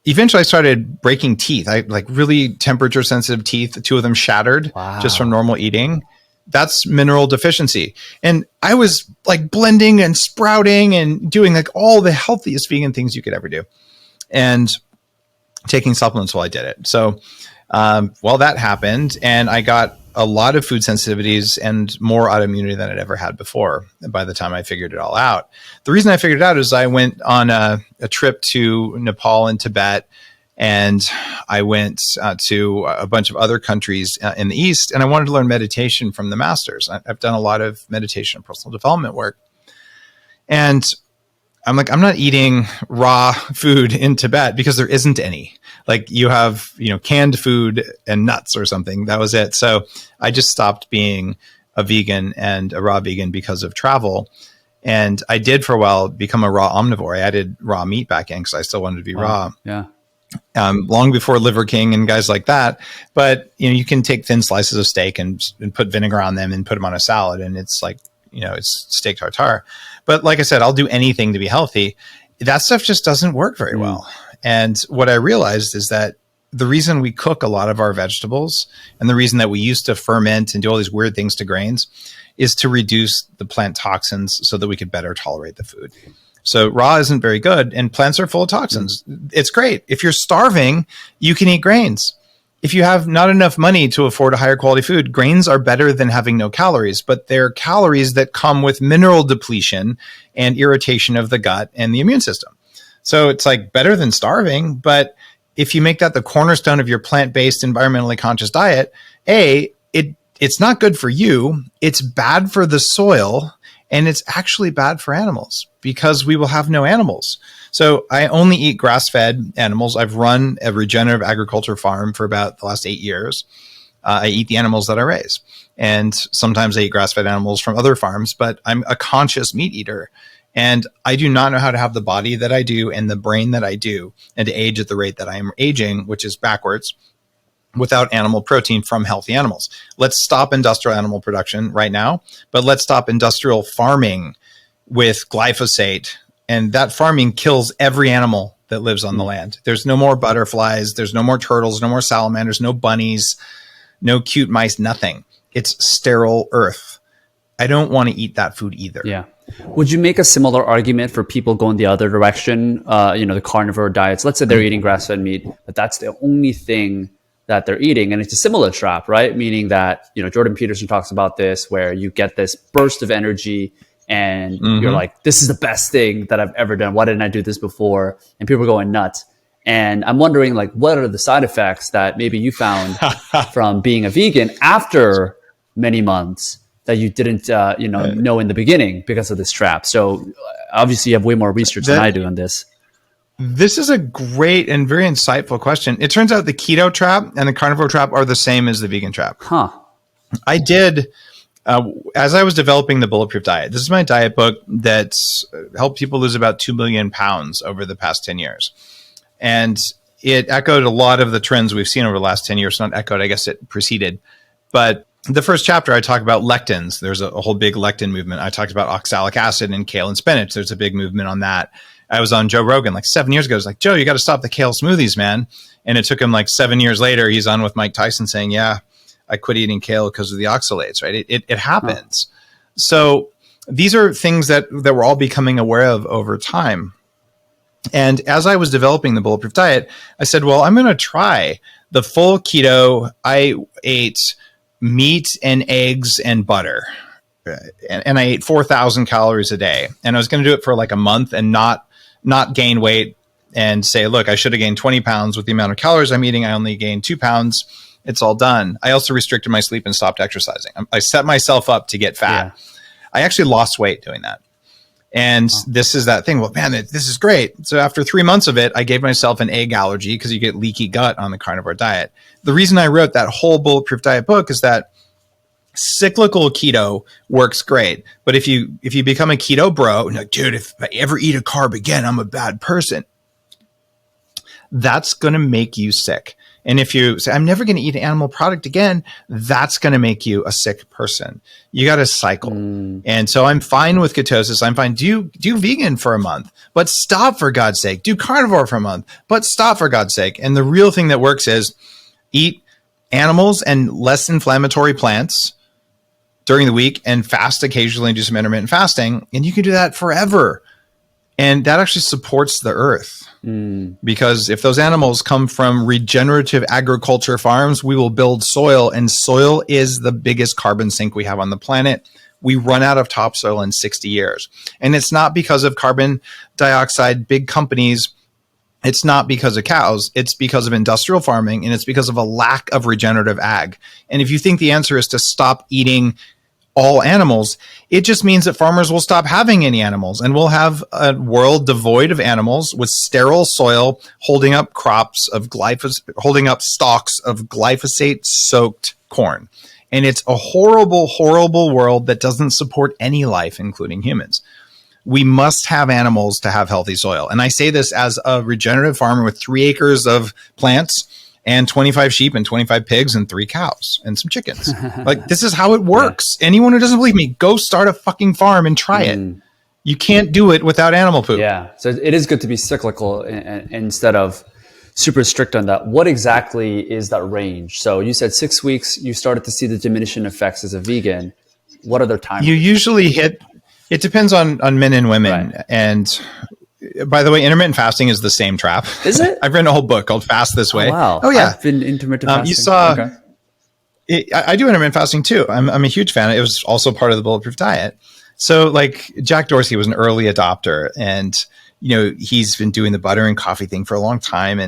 B: eventually I started breaking teeth. I like really temperature sensitive teeth. 2 of them shattered just from normal eating. That's mineral deficiency. And I was like blending and sprouting and doing like all the healthiest vegan things you could ever do, and taking supplements while I did it. So, that happened, and I got a lot of food sensitivities and more autoimmunity than I'd ever had before by the time I figured it all out. The reason I figured it out is I went on a trip to Nepal and Tibet, and I went to a bunch of other countries in the East, and I wanted to learn meditation from the masters. I've done a lot of meditation and personal development work. And I'm like, I'm not eating raw food in Tibet because there isn't any. Like you have, canned food and nuts or something. That was it. So I just stopped being a vegan and a raw vegan because of travel. And I did for a while become a raw omnivore. I added raw meat back in because I still wanted to be raw.
A: Yeah.
B: Long before Liver King and guys like that. But, you can take thin slices of steak and put vinegar on them and put them on a salad. And it's like, it's steak tartare. But like I said, I'll do anything to be healthy. That stuff just doesn't work very well. And what I realized is that the reason we cook a lot of our vegetables and the reason that we used to ferment and do all these weird things to grains is to reduce the plant toxins so that we could better tolerate the food. So raw isn't very good, and plants are full of toxins. It's great. If you're starving, you can eat grains. If you have not enough money to afford a higher quality food, grains are better than having no calories, but they're calories that come with mineral depletion and irritation of the gut and the immune system. So it's like better than starving. But if you make that the cornerstone of your plant-based, environmentally conscious diet, it's not good for you. It's bad for the soil, and it's actually bad for animals because we will have no animals. So I only eat grass-fed animals. I've run a regenerative agriculture farm for about the last 8 years. I eat the animals that I raise. And sometimes I eat grass-fed animals from other farms, but I'm a conscious meat eater. And I do not know how to have the body that I do and the brain that I do and to age at the rate that I am aging, which is backwards, without animal protein from healthy animals. Let's stop industrial animal production right now, but let's stop industrial farming with glyphosate. And that farming kills every animal that lives on the land. There's no more butterflies. There's no more turtles, no more salamanders, no bunnies, no cute mice, nothing. It's sterile earth. I don't want to eat that food either.
A: Yeah. Would you make a similar argument for people going the other direction? The carnivore diets, let's say they're eating grass-fed meat, but that's the only thing that they're eating. And it's a similar trap, right? Meaning that, Jordan Peterson talks about this, where you get this burst of energy and you're like, this is the best thing that I've ever done. Why didn't I do this before? And people are going nuts. And I'm wondering, like, what are the side effects that maybe you found from being a vegan after many months that you didn't, know in the beginning because of this trap? So obviously you have way more research than I do on this.
B: This is a great and very insightful question. It turns out the keto trap and the carnivore trap are the same as the vegan trap.
A: Huh.
B: I did, as I was developing the Bulletproof Diet, this is my diet book that's helped people lose about 2 million pounds over the past 10 years. And it echoed a lot of the trends we've seen over the last 10 years. Not echoed, I guess it preceded. But the first chapter, I talk about lectins. There's a whole big lectin movement. I talked about oxalic acid in kale and spinach. There's a big movement on that. I was on Joe Rogan like 7 years ago. I was like, Joe, you got to stop the kale smoothies, man. And it took him like 7 years later. He's on with Mike Tyson saying, yeah, I quit eating kale because of the oxalates, right? It happens. Huh. So these are things that we're all becoming aware of over time. And as I was developing the Bulletproof Diet, I said, well, I'm going to try the full keto. I ate meat and eggs and butter. And I ate 4,000 calories a day. And I was going to do it for like a month and not gain weight and say, look, I should have gained 20 pounds with the amount of calories I'm eating. I only gained 2 pounds. It's all done. I also restricted my sleep and stopped exercising. I set myself up to get fat. Yeah. I actually lost weight doing that. And this is that thing. Well, man, this is great. So after 3 months of it, I gave myself an egg allergy because you get leaky gut on the carnivore diet. The reason I wrote that whole Bulletproof Diet book is that cyclical keto works great. But if you become a keto bro, like, dude, if I ever eat a carb again, I'm a bad person. That's going to make you sick. And if you say, I'm never going to eat an animal product again, that's going to make you a sick person. You got to cycle. And so I'm fine with ketosis. I'm fine. Do vegan for a month, but stop for God's sake. Do carnivore for a month, but stop for God's sake. And the real thing that works is eat animals and less inflammatory plants during the week and fast occasionally and do some intermittent fasting. And you can do that forever. And that actually supports the earth. Because if those animals come from regenerative agriculture farms, we will build soil, and soil is the biggest carbon sink we have on the planet. We run out of topsoil in 60 years. And it's not because of carbon dioxide, big companies. It's not because of cows. It's because of industrial farming, and it's because of a lack of regenerative ag. And if you think the answer is to stop eating all animals, it just means that farmers will stop having any animals, and we'll have a world devoid of animals with sterile soil holding up crops of holding up stalks of glyphosate soaked corn. And it's a horrible, horrible world that doesn't support any life, including humans. We must have animals to have healthy soil. And I say this as a regenerative farmer with 3 acres of plants and 25 sheep and 25 pigs and 3 cows and some chickens. Like, this is how it works. Yeah. Anyone who doesn't believe me, go start a fucking farm and try it. You can't do it without animal poop.
A: Yeah. So it is good to be cyclical instead of super strict on that. What exactly is that range? So you said 6 weeks, you started to see the diminishing effects as a vegan. What other time?
B: You usually hit, it depends on men and women. Right. And by the way, intermittent fasting is the same trap.
A: Is it?
B: I've written a whole book called Fast This Way.
A: Oh, wow.
B: Oh, yeah.
A: I've been intermittent fasting.
B: You saw,
A: okay.
B: I do intermittent fasting too. I'm a huge fan. It was also part of the Bulletproof Diet. So like Jack Dorsey was an early adopter, and, he's been doing the butter and coffee thing for a long time.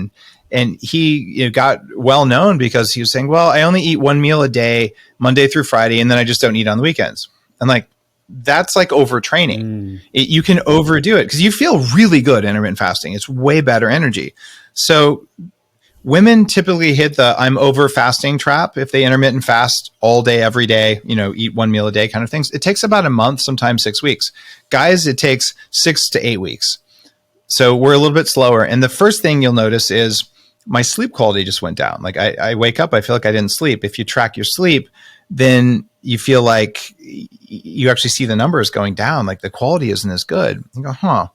B: And he got well known because he was saying, well, I only eat 1 meal a day, Monday through Friday, and then I just don't eat on the weekends. And like, that's like overtraining. You can overdo it because you feel really good intermittent fasting. It's way better energy. So women typically hit the I'm over fasting trap if they intermittent fast all day, every day, eat 1 meal a day kind of things. It takes about a month, sometimes 6 weeks. Guys, it takes 6 to 8 weeks. So we're a little bit slower. And the first thing you'll notice is my sleep quality just went down. Like I wake up, I feel like I didn't sleep. If you track your sleep, then you feel like you actually see the numbers going down. Like the quality isn't as good. You go,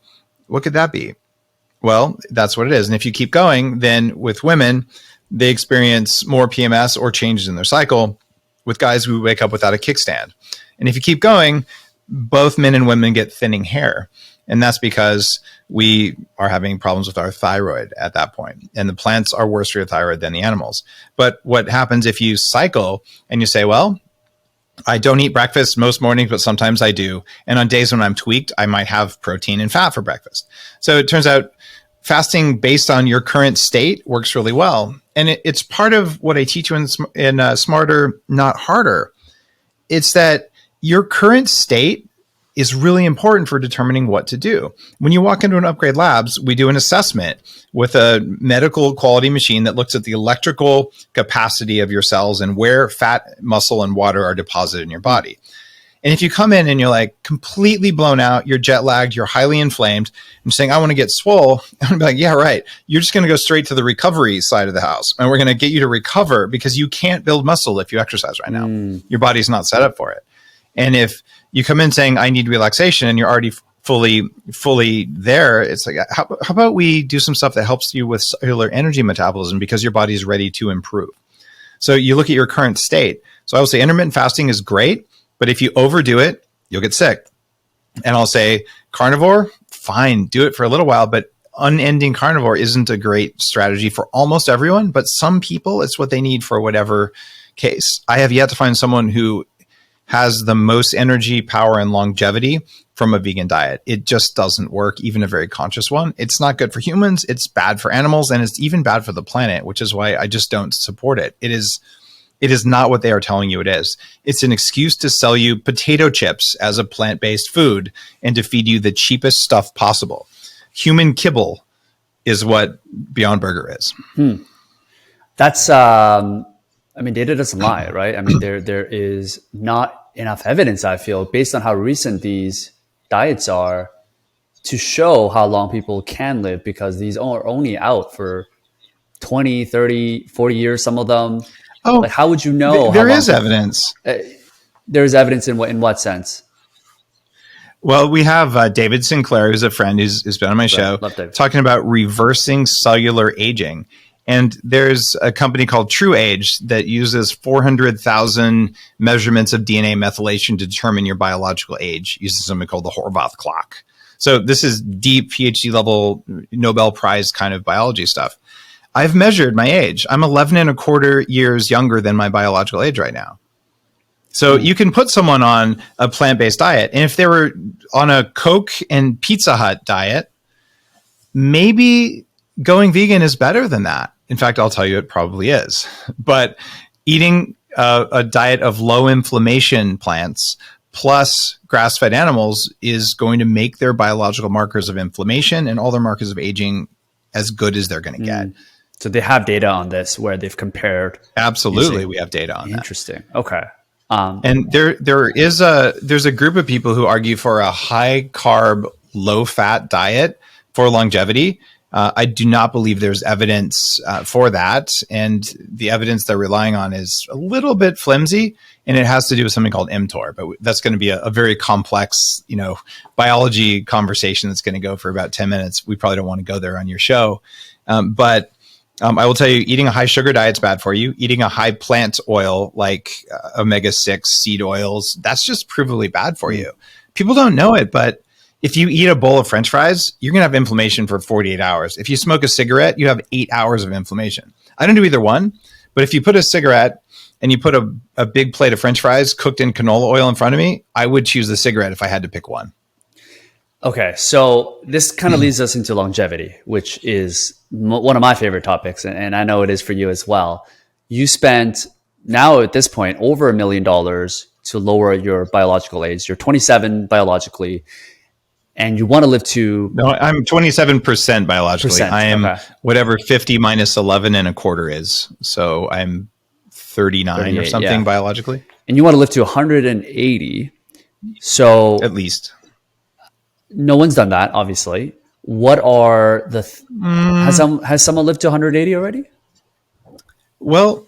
B: what could that be? Well, that's what it is. And if you keep going, then with women, they experience more PMS or changes in their cycle. With guys, we wake up without a kickstand. And if you keep going, both men and women get thinning hair. And that's because we are having problems with our thyroid at that point. And the plants are worse for your thyroid than the animals. But what happens if you cycle and you say, well, I don't eat breakfast most mornings, but sometimes I do. And on days when I'm tweaked, I might have protein and fat for breakfast. So it turns out fasting based on your current state works really well. And it's part of what I teach you in Smarter, Not Harder. It's that your current state is really important for determining what to do. When you walk into an Upgrade Labs, we do an assessment with a medical quality machine that looks at the electrical capacity of your cells and where fat, muscle, and water are deposited in your body. And if you come in and you're like completely blown out, you're jet lagged, you're highly inflamed, and saying, I want to get swole, I'm gonna be like, yeah, right. You're just going to go straight to the recovery side of the house. And we're going to get you to recover because you can't build muscle if you exercise right now. Your body's not set up for it. And if you come in saying, I need relaxation, and you're already fully there, it's like, how about we do some stuff that helps you with cellular energy metabolism because your body's ready to improve. So you look at your current state. So I would say intermittent fasting is great, but if you overdo it, you'll get sick. And I'll say carnivore, fine, do it for a little while, but unending carnivore isn't a great strategy for almost everyone, but some people, it's what they need for whatever case. I have yet to find someone who has the most energy, power, and longevity from a vegan diet. It just doesn't work, even a very conscious one. It's not good for humans. It's bad for animals, and it's even bad for the planet, which is why I just don't support it. It is not what they are telling you it is. It's an excuse to sell you potato chips as a plant-based food and to feed you the cheapest stuff possible. Human kibble is what Beyond Burger is.
A: That's, data doesn't lie, right? I mean, there is not enough evidence, I feel, based on how recent these diets are to show how long people can live, because these are only out for 20, 30, 40 years, some of them. Oh, like, how would you know?
B: There is evidence.
A: There's evidence in what sense?
B: Well, we have David Sinclair, who's a friend who's been on my show, talking about reversing cellular aging. And there's a company called True Age that uses 400,000 measurements of DNA methylation to determine your biological age, using something called the Horvath clock. So this is deep PhD level Nobel Prize kind of biology stuff. I've measured my age. I'm 11 and a quarter years younger than my biological age right now. So you can put someone on a plant-based diet, and if they were on a Coke and Pizza Hut diet, maybe going vegan is better than that. In fact, I'll tell you, it probably is. But eating a diet of low inflammation plants plus grass-fed animals is going to make their biological markers of inflammation and all their markers of aging as good as they're going to get.
A: So they have data on this where they've compared.
B: Absolutely, we have data on that.
A: Interesting. Okay.
B: And there's a group of people who argue for a high carb, low fat diet for longevity. I do not believe there's evidence for that. And the evidence they're relying on is a little bit flimsy, and it has to do with something called mTOR. But that's going to be a very complex, biology conversation that's going to go for about 10 minutes. We probably don't want to go there on your show. But I will tell you, eating a high sugar diet is bad for you. Eating a high plant oil like omega-6 seed oils, that's just provably bad for you. People don't know it, but if you eat a bowl of French fries, you're going to have inflammation for 48 hours. If you smoke a cigarette, you have 8 hours of inflammation. I don't do either one, but if you put a cigarette and you put a big plate of French fries cooked in canola oil in front of me, I would choose the cigarette if I had to pick one.
A: Okay, so this kind of leads us into longevity, which is one of my favorite topics, and I know it is for you as well. You spent, now at this point, over $1 million to lower your biological age. You're 27 biologically, and you want to live to...
B: No, I'm 27% biologically. I am whatever 50 minus 11 and a quarter is. So I'm 39 or something biologically.
A: And you want to live to 180. So...
B: At least.
A: No one's done that, obviously. What are the... Has someone lived to 180 already?
B: Well,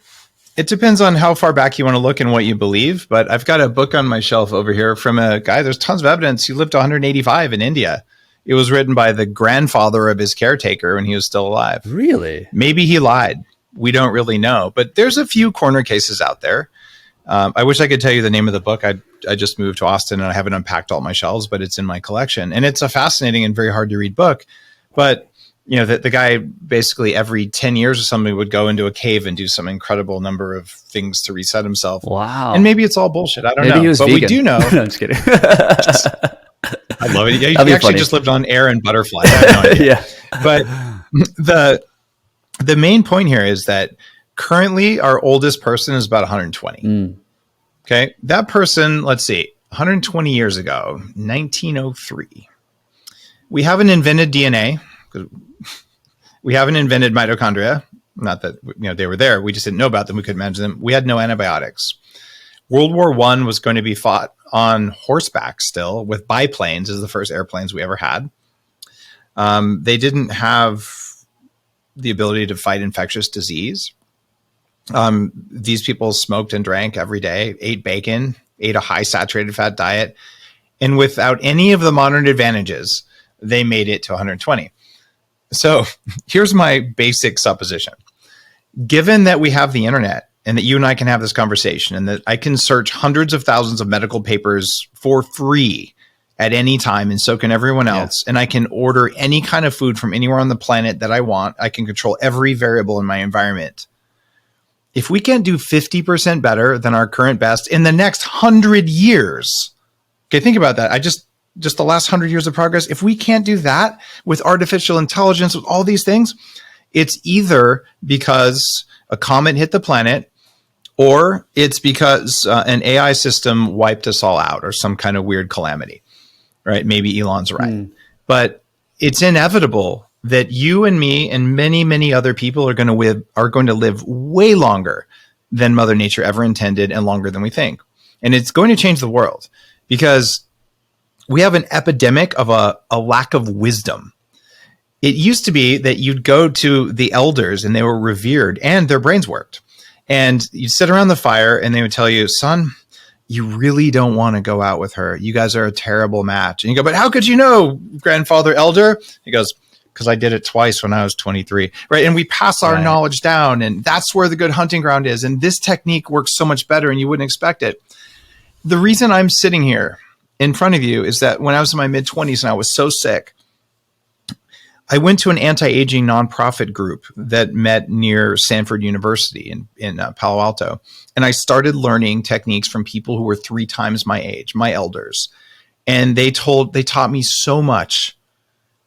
B: it depends on how far back you want to look and what you believe. But I've got a book on my shelf over here from a guy. There's tons of evidence. He lived to 185 in India. It was written by the grandfather of his caretaker when he was still alive.
A: Really?
B: Maybe he lied. We don't really know. But there's a few corner cases out there. I wish I could tell you the name of the book. I just moved to Austin and I haven't unpacked all my shelves, but it's in my collection. And it's a fascinating and very hard to read book. But the guy basically every 10 years or something would go into a cave and do some incredible number of things to reset himself.
A: Wow.
B: And maybe it's all bullshit. I don't know.
A: He was
B: but
A: vegan.
B: We do know.
A: No, I'm just kidding.
B: I love it. He actually
A: funny.
B: just lived on air and butterfly. I have no idea.
A: Yeah.
B: But the main point here is that currently our oldest person is about 120. Okay. That person, let's see, 120 years ago, 1903. We haven't invented DNA. We haven't invented mitochondria. Not that they were there. We just didn't know about them. We couldn't manage them. We had no antibiotics. World War I was going to be fought on horseback still with biplanes as the first airplanes we ever had. They didn't have the ability to fight infectious disease. These people smoked and drank every day, ate bacon, ate a high saturated fat diet. And without any of the modern advantages, they made it to 120. So here's my basic supposition. Given that we have the internet and that you and I can have this conversation and that I can search hundreds of thousands of medical papers for free at any time, and so can everyone else, and I can order any kind of food from anywhere on the planet that I want, I can control every variable in my environment. If we can't do 50% better than our current best in the next 100 years, okay, think about that. Just the last 100 years of progress, if we can't do that with artificial intelligence, with all these things, it's either because a comet hit the planet or it's because an AI system wiped us all out or some kind of weird calamity, right? Maybe Elon's right. But it's inevitable that you and me and many, many other people are going to live way longer than Mother Nature ever intended and longer than we think. And it's going to change the world because we have an epidemic of a lack of wisdom. It used to be that you'd go to the elders and they were revered and their brains worked. And you'd sit around the fire and they would tell you, son, you really don't want to go out with her. You guys are a terrible match. And you go, but how could you know, grandfather elder? He goes, because I did it twice when I was 23. Right. And we pass our knowledge down, and that's where the good hunting ground is. And this technique works so much better and you wouldn't expect it. The reason I'm sitting here in front of you is that when I was in my mid-20s and I was so sick, I went to an anti-aging nonprofit group that met near Stanford University in Palo Alto. And I started learning techniques from people who were 3 times my age, my elders. And they taught me so much.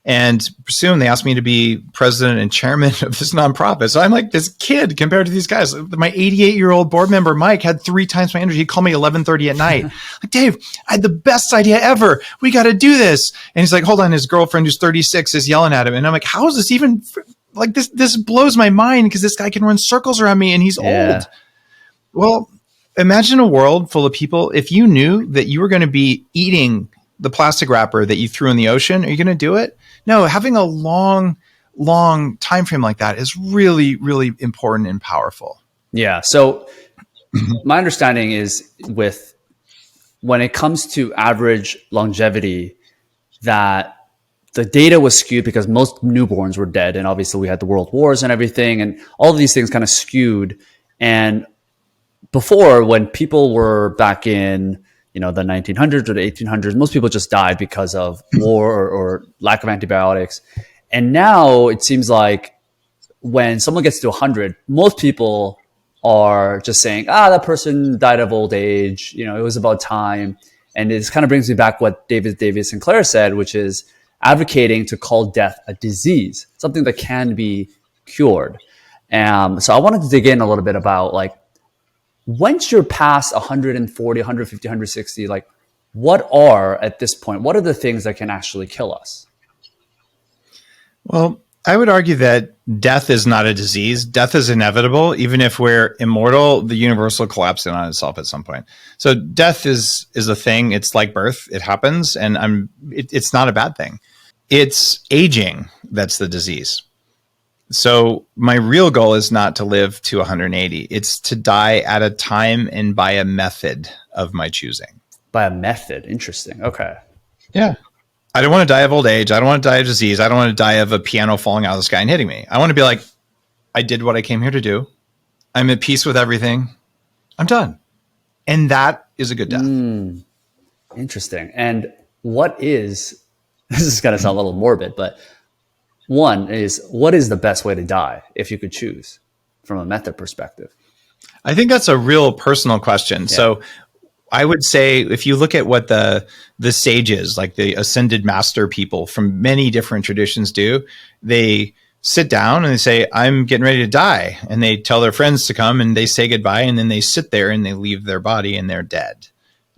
B: And soon they asked me to be president and chairman of this nonprofit. So I'm like this kid compared to these guys. My 88-year-old board member, Mike, had 3 times my energy. He'd call me 11:30 at night. Like, Dave, I had the best idea ever. We got to do this. And he's like, hold on. His girlfriend, who's 36, is yelling at him. And I'm like, how is this even like this? This blows my mind because this guy can run circles around me and he's old. Well, imagine a world full of people. If you knew that you were going to be eating the plastic wrapper that you threw in the ocean, are you going to do it? No, having a long time frame like that is really, really important and powerful.
A: Yeah. So my understanding is when it comes to average longevity, that the data was skewed because most newborns were dead. And obviously we had the world wars and everything, and all of these things kind of skewed. And before, when people were back in the 1900s or the 1800s, most people just died because of war or lack of antibiotics. And now it seems like when someone gets to 100, most people are just saying, that person died of old age. It was about time. And it kind of brings me back what David Sinclair said, which is advocating to call death a disease, something that can be cured. So I wanted to dig in a little bit about once you're past 140, 150, 160, what are the things that can actually kill us?
B: Well, I would argue that death is not a disease. Death is inevitable. Even if we're immortal, the universe will collapse in on itself at some point. So death is a thing. It's like birth. It happens, and it's not a bad thing. It's aging that's the disease. So my real goal is not to live to 180. It's to die at a time and by a method of my choosing.
A: By a method. Interesting. Okay.
B: Yeah. I don't want to die of old age. I don't want to die of disease. I don't want to die of a piano falling out of the sky and hitting me. I want to be like, I did what I came here to do. I'm at peace with everything. I'm done. And that is a good death.
A: Interesting. And what is, this is going to sound a little morbid, but what is the best way to die if you could choose from a method perspective?
B: I think that's a real personal question. Yeah. So I would say if you look at what the sages, like the ascended master people from many different traditions do, they sit down and they say, I'm getting ready to die. And they tell their friends to come and they say goodbye. And then they sit there and they leave their body and they're dead.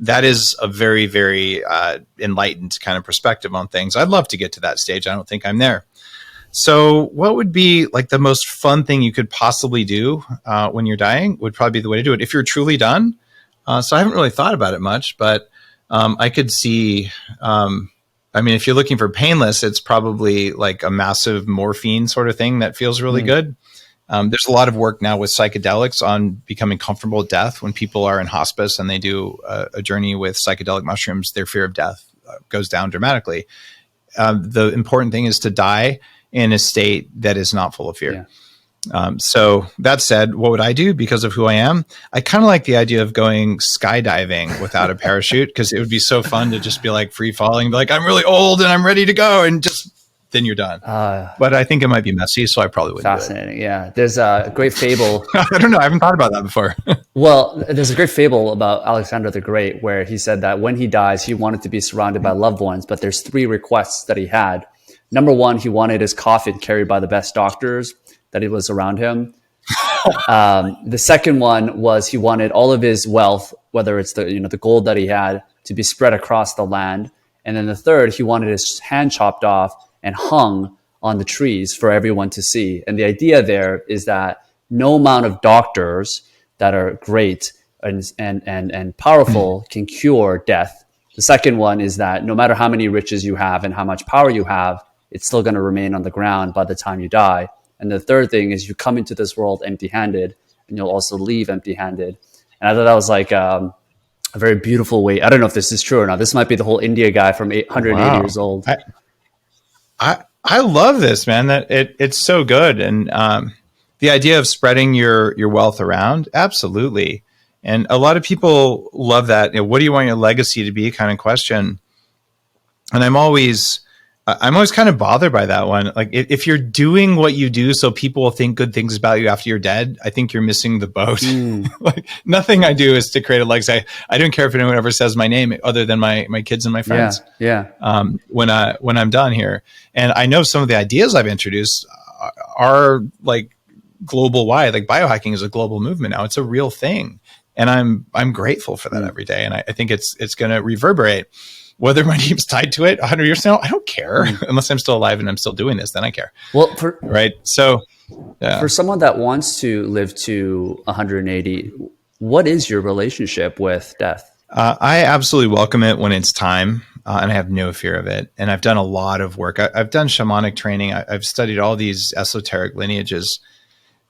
B: That is a very, very enlightened kind of perspective on things. I'd love to get to that stage. I don't think I'm there. So what would be like the most fun thing you could possibly do when you're dying would probably be the way to do it if you're truly done. So I haven't really thought about it much, but I could see, I mean, if you're looking for painless, it's probably like a massive morphine sort of thing that feels really good. There's a lot of work now with psychedelics on becoming comfortable with death. When people are in hospice and they do a journey with psychedelic mushrooms, their fear of death goes down dramatically. The important thing is to die in a state that is not full of fear. Yeah. So that said, what would I do because of who I am? I kind of like the idea of going skydiving without a parachute because it would be so fun to just be like free falling, be like, I'm really old and I'm ready to go. And just then you're done. But I think it might be messy. So I probably wouldn't.
A: Fascinating. Yeah. There's a great fable.
B: I don't know. I haven't thought about that before.
A: Well, there's a great fable about Alexander the Great where he said that when he dies, he wanted to be surrounded by loved ones, but there's 3 requests that he had. Number 1, he wanted his coffin carried by the best doctors that he was around him. The second one was he wanted all of his wealth, whether it's the gold that he had, to be spread across the land. And then the third, he wanted his hand chopped off and hung on the trees for everyone to see. And the idea there is that no amount of doctors that are great and powerful can cure death. The second one is that no matter how many riches you have and how much power you have, it's still going to remain on the ground by the time you die. And the third thing is you come into this world empty-handed and you'll also leave empty-handed. And I thought that was like a very beautiful way. I don't know if this is true or not. This might be the whole India guy from 180 years old.
B: I love this, man. That it's so good. And the idea of spreading your wealth around, absolutely. And a lot of people love that. What do you want your legacy to be kind of question. And I'm always kind of bothered by that one. Like if you're doing what you do so people will think good things about you after you're dead, I think you're missing the boat. Like nothing I do is to create a legacy. I don't care if anyone ever says my name other than my kids and my friends.
A: Yeah.
B: When I'm done here. And I know some of the ideas I've introduced are like global wide. Like biohacking is a global movement now. It's a real thing. And I'm grateful for that every day. And I think it's going to reverberate. Whether my name's tied to it 100 years from now, I don't care. Unless I'm still alive and I'm still doing this, then I care.
A: Well,
B: right. So
A: for someone that wants to live to 180, what is your relationship with death?
B: I absolutely welcome it when it's time. And I have no fear of it. And I've done a lot of work. I've done shamanic training. I've studied all these esoteric lineages.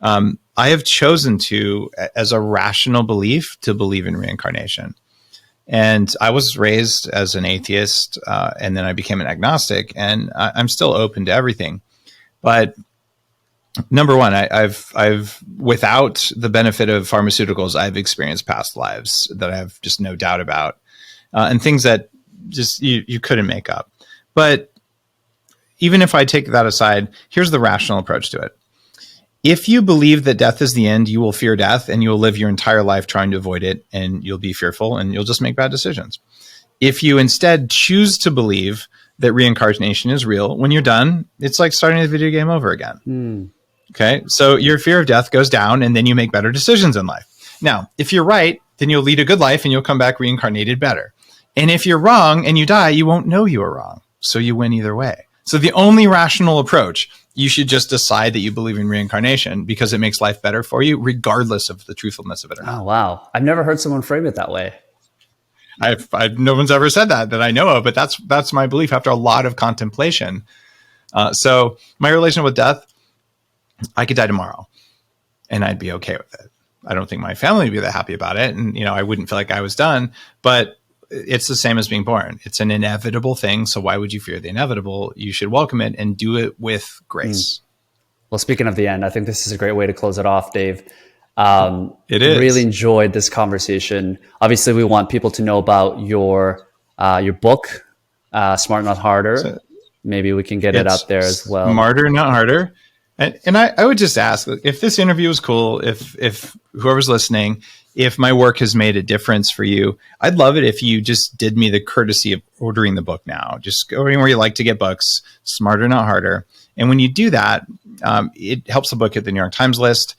B: I have chosen to, as a rational belief, to believe in reincarnation. And I was raised as an atheist, and then I became an agnostic, and I'm still open to everything. But number one, I've without the benefit of pharmaceuticals, I've experienced past lives that I have just no doubt about, and things that just you couldn't make up. But even if I take that aside, here's the rational approach to it. If you believe that death is the end, you will fear death and you will live your entire life trying to avoid it, and you'll be fearful and you'll just make bad decisions. If you instead choose to believe that reincarnation is real, when you're done, it's like starting the video game over again. Okay. So your fear of death goes down and then you make better decisions in life. Now, if you're right, then you'll lead a good life and you'll come back reincarnated better. And if you're wrong and you die, you won't know you were wrong. So you win either way. So the only rational approach, you should just decide that you believe in reincarnation because it makes life better for you, regardless of the truthfulness of it or not.
A: Oh, wow. I've never heard someone frame it that way.
B: No one's ever said that I know of, but that's my belief after a lot of contemplation. So my relation with death, I could die tomorrow and I'd be okay with it. I don't think my family would be that happy about it. And, I wouldn't feel like I was done, but it's the same as being born. It's an inevitable thing. So why would you fear the inevitable? You should welcome it and do it with grace.
A: Well, speaking of the end, I think this is a great way to close it off, Dave.
B: It is.
A: Really enjoyed this conversation. Obviously, we want people to know about your book, Smart Not Harder.
B: So
A: maybe we can get it out there as well.
B: Smarter, not harder. And I would just ask, if this interview was cool, if whoever's listening, if my work has made a difference for you, I'd love it if you just did me the courtesy of ordering the book now. Just go anywhere you like to get books, Smarter, Not Harder. And when you do that, it helps the book hit the New York Times list.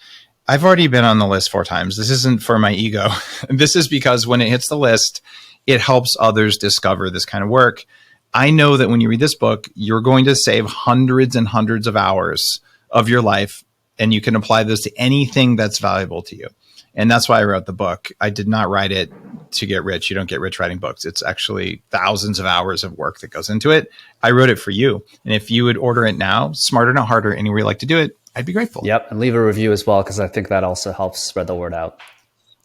B: I've already been on the list 4 times. This isn't for my ego. This is because when it hits the list, it helps others discover this kind of work. I know that when you read this book, you're going to save hundreds and hundreds of hours of your life, and you can apply those to anything that's valuable to you. And that's why I wrote the book. I did not write it to get rich. You don't get rich writing books. It's actually thousands of hours of work that goes into it. I wrote it for you. And if you would order it now, Smarter, Not Harder, anywhere you like to do it, I'd be grateful.
A: Yep. And leave a review as well, because I think that also helps spread the word out.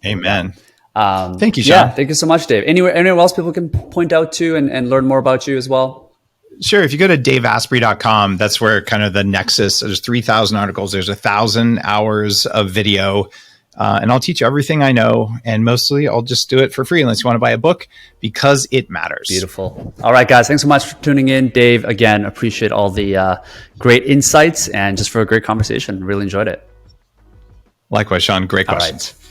B: Amen. Thank you, Sean.
A: Yeah, thank you so much, Dave. Anywhere else people can point out to and learn more about you as well?
B: Sure. If you go to daveasprey.com, that's where kind of the nexus, there's 3,000 articles. There's 1,000 hours of video. And I'll teach you everything I know. And mostly I'll just do it for free unless you want to buy a book, because it matters.
A: Beautiful. All right, guys. Thanks so much for tuning in. Dave, again, appreciate all the great insights and just for a great conversation. Really enjoyed it.
B: Likewise, Sean. Great questions.
A: All right.